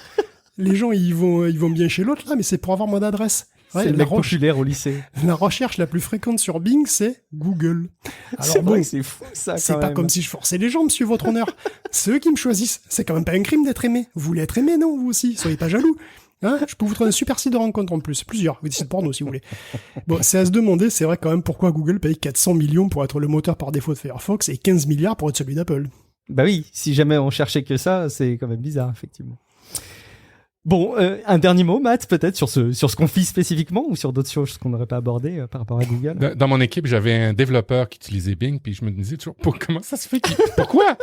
Les gens, ils vont bien chez l'autre, là, mais c'est pour avoir mon adresse. Ouais, c'est le mec populaire au lycée. La recherche la plus fréquente sur Bing, c'est Google. Alors c'est vrai que c'est fou, ça, c'est pas comme si je forçais les gens, monsieur, votre honneur. C'est eux qui me choisissent. C'est quand même pas un crime d'être aimé. Vous voulez être aimé, non, vous aussi? Soyez pas jaloux. Hein, je peux vous trouver un super site de rencontre en plus. Plusieurs. Vous dites porno si vous voulez. Bon, c'est à se demander, c'est vrai quand même, pourquoi Google paye 400 millions pour être le moteur par défaut de Firefox et 15 milliards pour être celui d'Apple. Bah oui, si jamais on cherchait que ça, c'est quand même bizarre, effectivement. Bon, un dernier mot, Matt, peut-être sur ce conflit spécifiquement ou sur d'autres choses qu'on n'aurait pas abordées par rapport à Google. Dans mon équipe, j'avais un développeur qui utilisait Bing, puis je me disais toujours, comment ça se fait pourquoi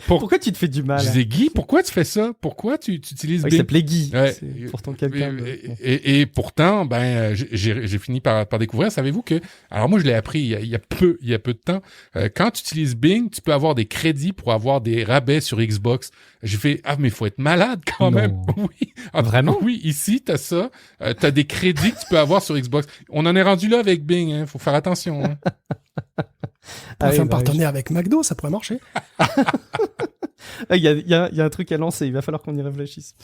Pourquoi tu te fais du mal? Je disais, Guy, pourquoi tu fais ça? Pourquoi tu utilises Bing? Il s'appelait Guy. Ouais. C'est pourtant quelqu'un. Et pourtant, j'ai fini par découvrir. Savez-vous que, alors moi, je l'ai appris il y a peu de temps. Quand tu utilises Bing, tu peux avoir des crédits pour avoir des rabais sur Xbox. J'ai fait, mais il faut être malade quand même. Oui. Vraiment? Oui, ici, t'as ça. T'as des crédits que tu peux avoir sur Xbox. On en est rendu là avec Bing, hein. Faut faire attention, hein. On va faire un partenariat avec McDo, ça pourrait marcher. Il y a un truc à lancer, il va falloir qu'on y réfléchisse.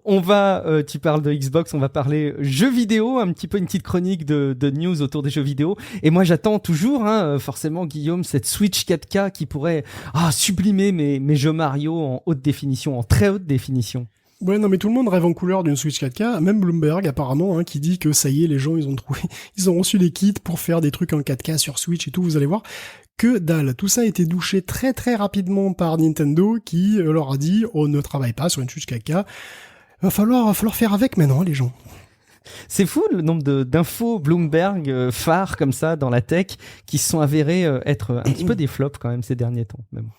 On va, tu parles de Xbox, on va parler jeux vidéo, un petit peu une petite chronique de news autour des jeux vidéo. Et moi j'attends toujours, forcément Guillaume, cette Switch 4K qui pourrait sublimer mes jeux Mario en haute définition, en très haute définition. Ouais, non, mais tout le monde rêve en couleur d'une Switch 4K, même Bloomberg apparemment, qui dit que ça y est, les gens ils ont reçu les kits pour faire des trucs en 4K sur Switch et tout, vous allez voir. Que dalle, tout ça a été douché très très rapidement par Nintendo qui leur a dit on ne travaille pas sur une Switch 4K. Va falloir faire avec maintenant, les gens. C'est fou le nombre d'infos Bloomberg phares comme ça dans la tech qui se sont avérés être un petit peu des flops quand même ces derniers temps. Même.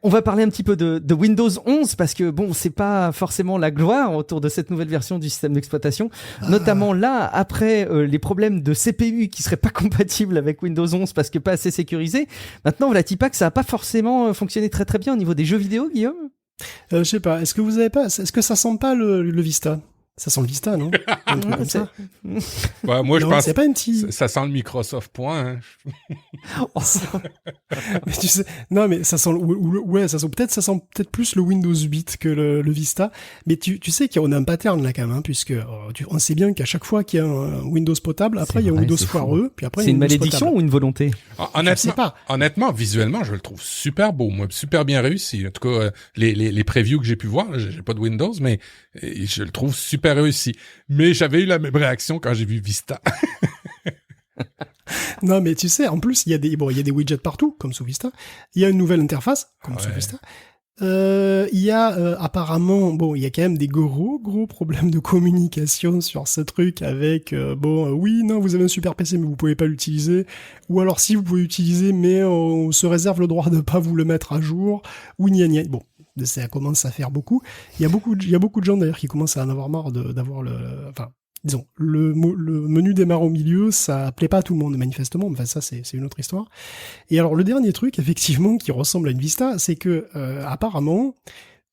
On va parler un petit peu de Windows 11 parce que bon, c'est pas forcément la gloire autour de cette nouvelle version du système d'exploitation, notamment là après les problèmes de CPU qui seraient pas compatibles avec Windows 11 parce que pas assez sécurisé. Maintenant, voilà, pas que ça a pas forcément fonctionné très très bien au niveau des jeux vidéo, Guillaume. Je sais pas. Est-ce que ça sent pas le Vista? Ça sent le Vista, non? Un truc comme ça. Ouais, moi, je Non, pense c'est pas un petit... ça sent le Microsoft point. Hein. Mais tu sais, non, mais ça sent, ouais, ça sent peut-être plus le Windows 8 que le Vista. Mais tu sais qu'on a un pattern là quand même, hein, puisque on sait bien qu'à chaque fois qu'il y a un Windows potable, après il y a un Windows foireux, puis après c'est une Windows malédiction potable. ou une volonté? Honnêtement, visuellement, je le trouve super beau, moi, super bien réussi. En tout cas, les previews que j'ai pu voir, j'ai pas de Windows, mais je le trouve super réussi. Mais j'avais eu la même réaction quand j'ai vu Vista. Non, mais tu sais, en plus, il y a des widgets partout, comme sous Vista. Il y a une nouvelle interface, comme sous Vista. Il y a apparemment, bon, il y a quand même des gros problèmes de communication sur ce truc avec, oui, non, vous avez un super PC, mais vous pouvez pas l'utiliser. Ou alors, si vous pouvez l'utiliser, mais on se réserve le droit de pas vous le mettre à jour. Ou gna. Bon. Ça commence à faire beaucoup. Il y a beaucoup de gens d'ailleurs qui commencent à en avoir marre d'avoir disons, le menu démarre au milieu, ça plaît pas à tout le monde manifestement, enfin ça c'est une autre histoire. Et alors le dernier truc effectivement qui ressemble à une Vista, c'est que apparemment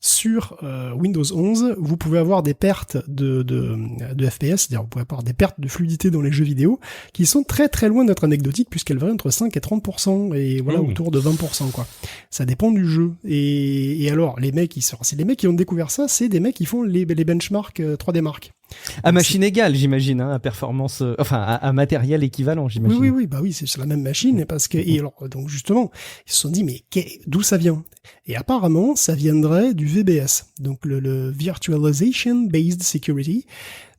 sur Windows 11, vous pouvez avoir des pertes de FPS, c'est-à-dire vous pouvez avoir des pertes de fluidité dans les jeux vidéo qui sont très très loin d'être anecdotiques puisqu'elles varient entre 5 et 30% et voilà autour de 20% quoi. Ça dépend du jeu. Et alors les mecs c'est les mecs qui ont découvert ça, c'est des mecs qui font les benchmarks 3D Mark. À machine égale, j'imagine, hein, à performance, à matériel équivalent, j'imagine. Oui, bah oui, c'est sur la même machine, parce que, et alors, donc justement, ils se sont dit, mais d'où ça vient? Et apparemment, ça viendrait du VBS, donc le Virtualization Based Security.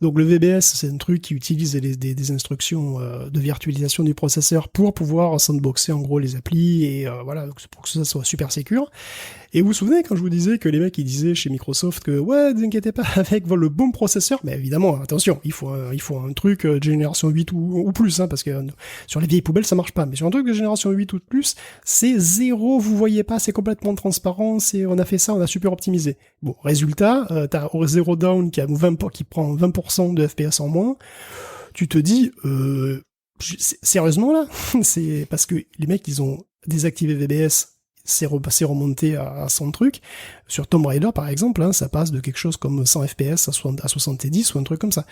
Donc le VBS, c'est un truc qui utilise des instructions de virtualisation du processeur pour pouvoir sandboxer en gros les applis, et voilà, donc pour que ça soit super sécure. Et vous vous souvenez quand je vous disais que les mecs ils disaient chez Microsoft que ouais, ne vous inquiétez pas avec le bon processeur, mais évidemment attention, il faut un truc de génération 8 ou plus, hein, parce que sur les vieilles poubelles ça marche pas, mais sur un truc de génération 8 ou de plus, c'est zéro, vous voyez pas, c'est complètement transparent, on a fait ça, on a super optimisé. Bon, résultat, t'as Zero Dawn qui prend 20% de FPS en moins, tu te dis sérieusement là, c'est parce que les mecs ils ont désactivé VBS. C'est remonté à 100 trucs. Sur Tomb Raider, par exemple, hein, ça passe de quelque chose comme 100 FPS à 70 ou un truc comme ça.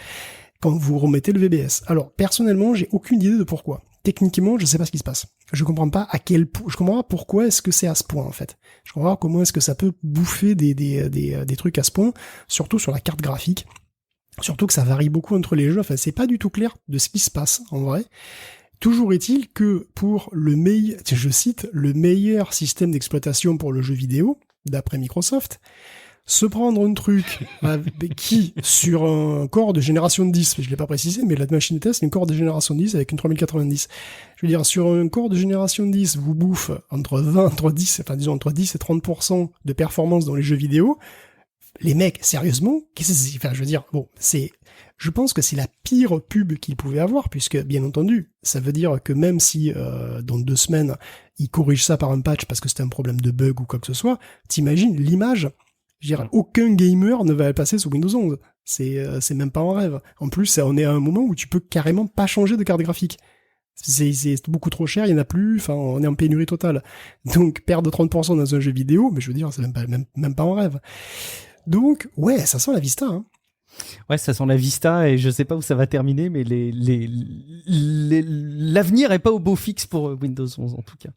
Quand vous remettez le VBS. Alors, personnellement, j'ai aucune idée de pourquoi. Techniquement, je sais pas ce qui se passe. Je comprends pas je comprends pas pourquoi est-ce que c'est à ce point, en fait. Je comprends pas comment est-ce que ça peut bouffer des trucs à ce point, surtout sur la carte graphique. Surtout que ça varie beaucoup entre les jeux. Enfin, c'est pas du tout clair de ce qui se passe, en vrai. Toujours est-il que pour le meilleur système d'exploitation pour le jeu vidéo, d'après Microsoft, se prendre un truc qui, sur un corps de génération 10, je l'ai pas précisé, mais la machine de test, c'est une corps de génération 10 avec une 3090. Je veux dire, sur un corps de génération 10, vous bouffe entre 10 et 30% de performance dans les jeux vidéo. Les mecs, sérieusement, je pense que c'est la pire pub qu'ils pouvaient avoir, puisque, bien entendu, ça veut dire que même si, dans 2 semaines, ils corrigent ça par un patch parce que c'était un problème de bug ou quoi que ce soit, t'imagines l'image, je veux dire, aucun gamer ne va le passer sous Windows 11. C'est même pas un rêve. En plus, on est à un moment où tu peux carrément pas changer de carte graphique. C'est beaucoup trop cher, il y en a plus, enfin, on est en pénurie totale. Donc, perdre 30% dans un jeu vidéo, mais je veux dire, c'est même pas un rêve. Donc, ouais, ça sent la Vista, hein. Ouais, ça sent la Vista et je sais pas où ça va terminer, mais l'avenir est pas au beau fixe pour Windows 11 en tout cas.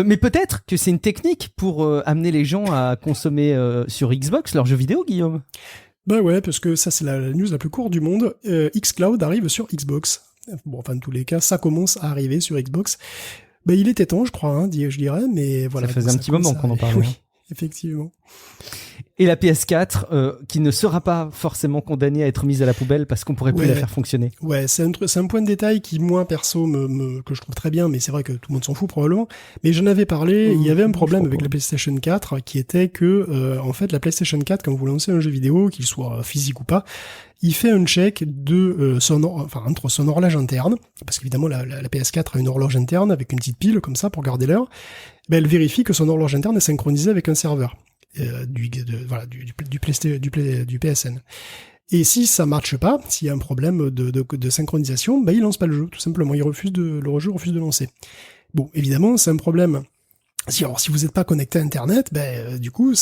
Mais peut-être que c'est une technique pour amener les gens à consommer sur Xbox leurs jeux vidéo, Guillaume. Bah ouais, parce que ça c'est la news la plus courte du monde. xCloud arrive sur Xbox. Bon, enfin, dans tous les cas, ça commence à arriver sur Xbox. Bah, il était temps, je crois, hein, je dirais, mais voilà. Ça faisait un petit moment qu'on en parlait. Oui, effectivement. Et la PS4 qui ne sera pas forcément condamnée à être mise à la poubelle parce qu'on pourrait plus la faire fonctionner. Ouais, c'est un point de détail qui, moi, perso, que je trouve très bien, mais c'est vrai que tout le monde s'en fout probablement. Mais j'en avais parlé, il y avait un problème avec la PlayStation 4 qui était que, en fait, la PlayStation 4, quand vous lancez un jeu vidéo, qu'il soit physique ou pas, il fait un check de entre son horloge interne, parce qu'évidemment la PS4 a une horloge interne avec une petite pile comme ça pour garder l'heure. Ben, elle vérifie que son horloge interne est synchronisée avec un serveur du PSN. Et si ça marche pas, s'il y a un problème de synchronisation, ben il lance pas le jeu, tout simplement. Le jeu refuse de lancer. Bon, évidemment, c'est un problème. Si vous n'êtes pas connecté à Internet, du coup,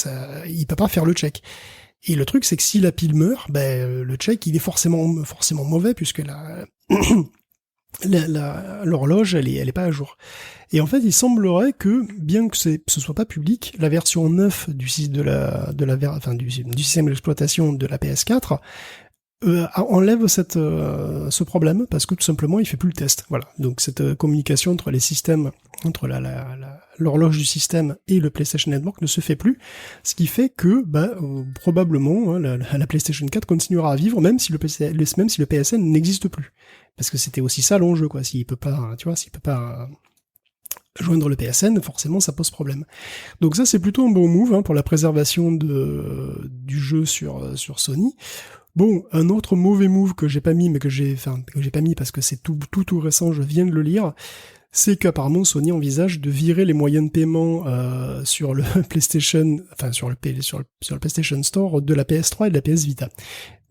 il peut pas faire le check. Et le truc, c'est que si la pile meurt, le check, il est forcément mauvais puisque l'horloge, elle est pas à jour. Et en fait, il semblerait que, bien que ce soit pas public, la version 9 du système d'exploitation de la PS4 enlève ce problème parce que tout simplement il fait plus le test. Voilà. Donc cette communication entre les systèmes, entre l'horloge du système et le PlayStation Network ne se fait plus, ce qui fait que probablement la PlayStation 4 continuera à vivre même si le PSN n'existe plus. Parce que c'était aussi ça l'enjeu, quoi. S'il peut pas joindre le PSN, forcément ça pose problème. Donc ça c'est plutôt un bon move pour la préservation du jeu sur Sony. Bon, un autre mauvais move que j'ai pas mis, mais que j'ai pas mis parce que c'est tout récent, je viens de le lire, c'est qu'apparemment Sony envisage de virer les moyens de paiement sur le PlayStation, sur le PlayStation Store de la PS3 et de la PS Vita.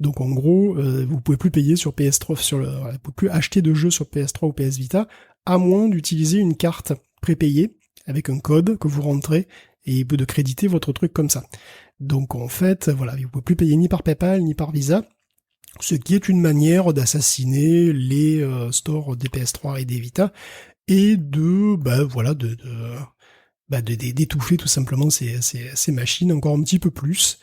Donc en gros, vous pouvez plus payer sur PS3, vous pouvez plus acheter de jeux sur PS3 ou PS Vita, à moins d'utiliser une carte prépayée avec un code que vous rentrez et de créditer votre truc comme ça. Donc en fait, voilà, vous pouvez plus payer ni par PayPal ni par Visa, ce qui est une manière d'assassiner les stores des PS3 et des Vita et d'étouffer tout simplement ces machines encore un petit peu plus.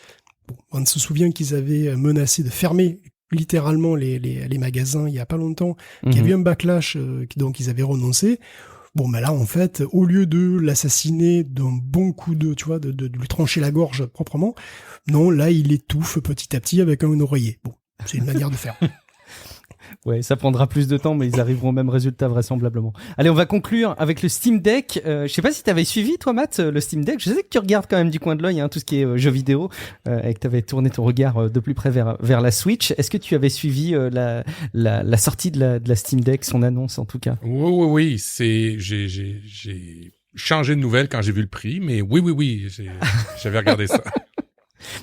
Bon, on se souvient qu'ils avaient menacé de fermer littéralement les magasins il y a pas longtemps, qu'il y a eu un backlash, donc ils avaient renoncé. Bon, là, en fait, au lieu de l'assassiner d'un bon coup de lui trancher la gorge proprement, non, là, il étouffe petit à petit avec un oreiller. Bon, c'est une manière de faire. Ouais, ça prendra plus de temps, mais ils arriveront au même résultat vraisemblablement. Allez, on va conclure avec le Steam Deck. Je sais pas si t'avais suivi, toi, Matt, le Steam Deck. Je sais que tu regardes quand même du coin de l'œil tout ce qui est jeux vidéo, et que t'avais tourné ton regard de plus près vers la Switch. Est-ce que tu avais suivi la sortie de la Steam Deck, son annonce en tout cas? Oui. J'ai changé de nouvelle quand j'ai vu le prix, mais oui, j'avais regardé ça.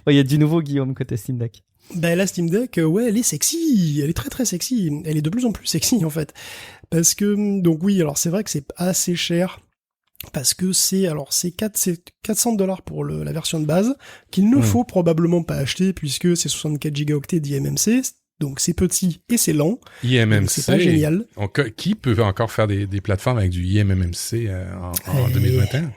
Il y a du nouveau, Guillaume, côté Steam Deck. La Steam Deck, elle est sexy, elle est très très sexy, elle est de plus en plus sexy en fait, parce que, donc oui, alors c'est vrai que c'est assez cher, parce que c'est 400$ pour la version de base, qu'il ne faut probablement pas acheter, puisque c'est 64 Go d'IMMC, donc c'est petit et c'est lent, IMMC, c'est pas génial. Qui peut encore faire des plateformes avec du IMMC en 2021?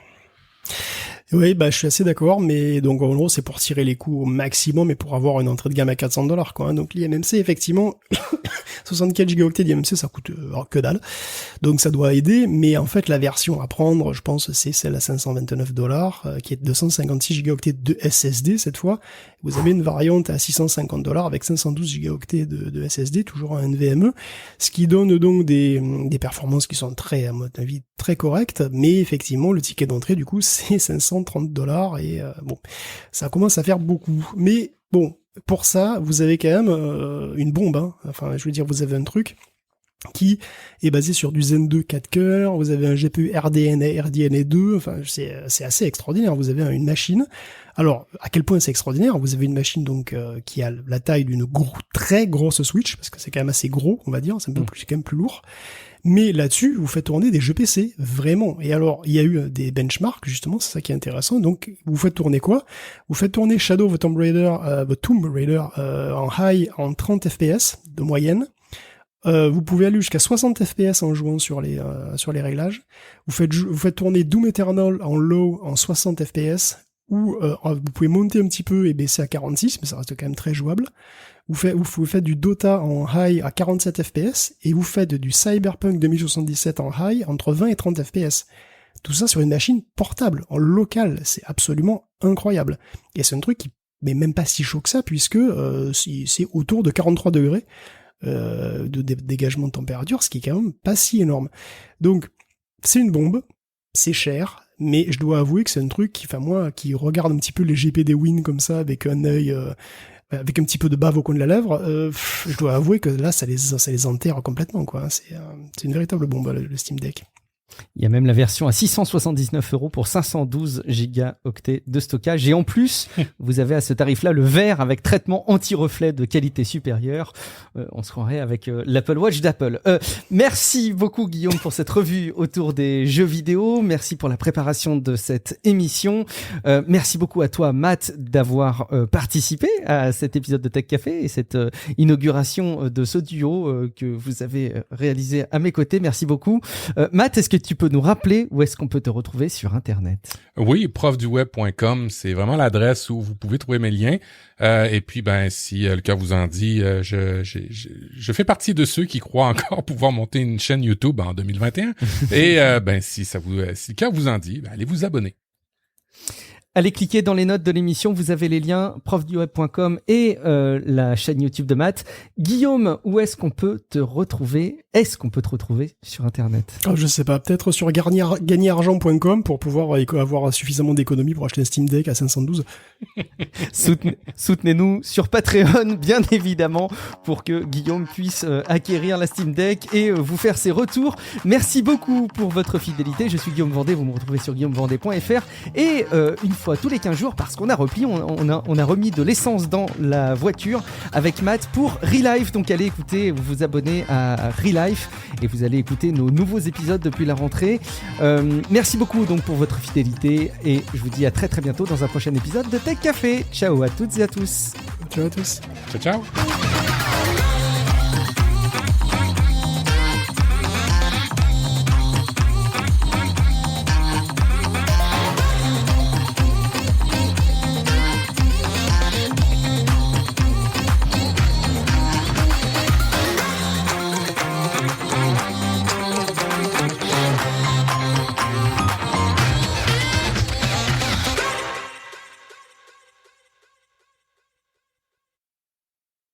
Oui, je suis assez d'accord, mais donc en gros c'est pour tirer les coûts au maximum et pour avoir une entrée de gamme à 400$, quoi. Donc l'IMMC, effectivement, 64 Go d'IMMC, ça coûte que dalle, donc ça doit aider, mais en fait la version à prendre, je pense, c'est celle à $529, qui est 256 Go de SSD cette fois. Vous avez une variante à $650 avec 512 Go de SSD, toujours en NVMe, ce qui donne donc des performances qui sont très, à mon avis, très correctes, mais effectivement le ticket d'entrée du coup c'est $530 et ça commence à faire beaucoup. Mais bon, pour ça, vous avez quand même une bombe, Enfin, je veux dire, vous avez un truc qui est basé sur du Zen 2 4 cœurs, vous avez un GPU RDNA 2, enfin c'est assez extraordinaire. Vous avez une machine. Alors, à quel point c'est extraordinaire? Vous avez une machine donc qui a la taille d'une très grosse Switch, parce que c'est quand même assez gros, on va dire, c'est quand même plus lourd. Mais là-dessus, vous faites tourner des jeux PC, vraiment. Et alors, il y a eu des benchmarks, justement, c'est ça qui est intéressant. Donc, vous faites tourner quoi? Vous faites tourner Shadow of the Tomb Raider, en high, en 30 FPS de moyenne. Vous pouvez aller jusqu'à 60 FPS en jouant sur les réglages. Vous faites tourner Doom Eternal en low, en 60 FPS. Ou vous pouvez monter un petit peu et baisser à 46, mais ça reste quand même très jouable. Vous faites du Dota en high à 47 FPS, et vous faites du Cyberpunk 2077 en high entre 20 et 30 FPS. Tout ça sur une machine portable, en local, c'est absolument incroyable. Et c'est un truc qui mais même pas si chaud que ça, puisque c'est autour de 43 degrés de dégagement de température, ce qui est quand même pas si énorme. Donc, c'est une bombe, c'est cher, mais je dois avouer que c'est un truc qui regarde un petit peu les GP des Win comme ça, avec un œil, avec un petit peu de bave au coin de la lèvre, je dois avouer que là, ça les enterre complètement, quoi. C'est une véritable bombe, le Steam Deck. Il y a même la version à 679 € pour 512 gigaoctets de stockage. Et en plus, vous avez à ce tarif-là le vert avec traitement anti-reflet de qualité supérieure. On se croirait avec l'Apple Watch d'Apple. Merci beaucoup, Guillaume, pour cette revue autour des jeux vidéo. Merci pour la préparation de cette émission. Merci beaucoup à toi, Matt, d'avoir participé à cet épisode de Tech Café et cette inauguration de ce duo que vous avez réalisé à mes côtés. Merci beaucoup. Matt, est-ce que tu peux nous rappeler où est-ce qu'on peut te retrouver sur Internet? Oui, profduweb.com, c'est vraiment l'adresse où vous pouvez trouver mes liens. Et puis, si le cœur vous en dit, je fais partie de ceux qui croient encore pouvoir monter une chaîne YouTube en 2021. Et si le cœur vous en dit, allez vous abonner. Allez cliquer dans les notes de l'émission, vous avez les liens profduweb.com et la chaîne YouTube de Matt. Guillaume, où est-ce qu'on peut te retrouver? Est-ce qu'on peut te retrouver sur Internet? Je sais pas, peut-être sur gagnerargent.com pour pouvoir avoir suffisamment d'économies pour acheter un Steam Deck à 512. Soutenez-nous sur Patreon, bien évidemment, pour que Guillaume puisse acquérir la Steam Deck et vous faire ses retours. Merci beaucoup pour votre fidélité. Je suis Guillaume Vendée, vous me retrouvez sur guillaumevendée.fr et une fois tous les 15 jours, parce qu'on a remis de l'essence dans la voiture avec Matt pour Relife. Donc allez écouter, vous vous abonnez à Relife et vous allez écouter nos nouveaux épisodes depuis la rentrée. Merci beaucoup donc pour votre fidélité et je vous dis à très très bientôt dans un prochain épisode de Tech Café. Ciao à toutes et à tous. Ciao à tous. Ciao ciao.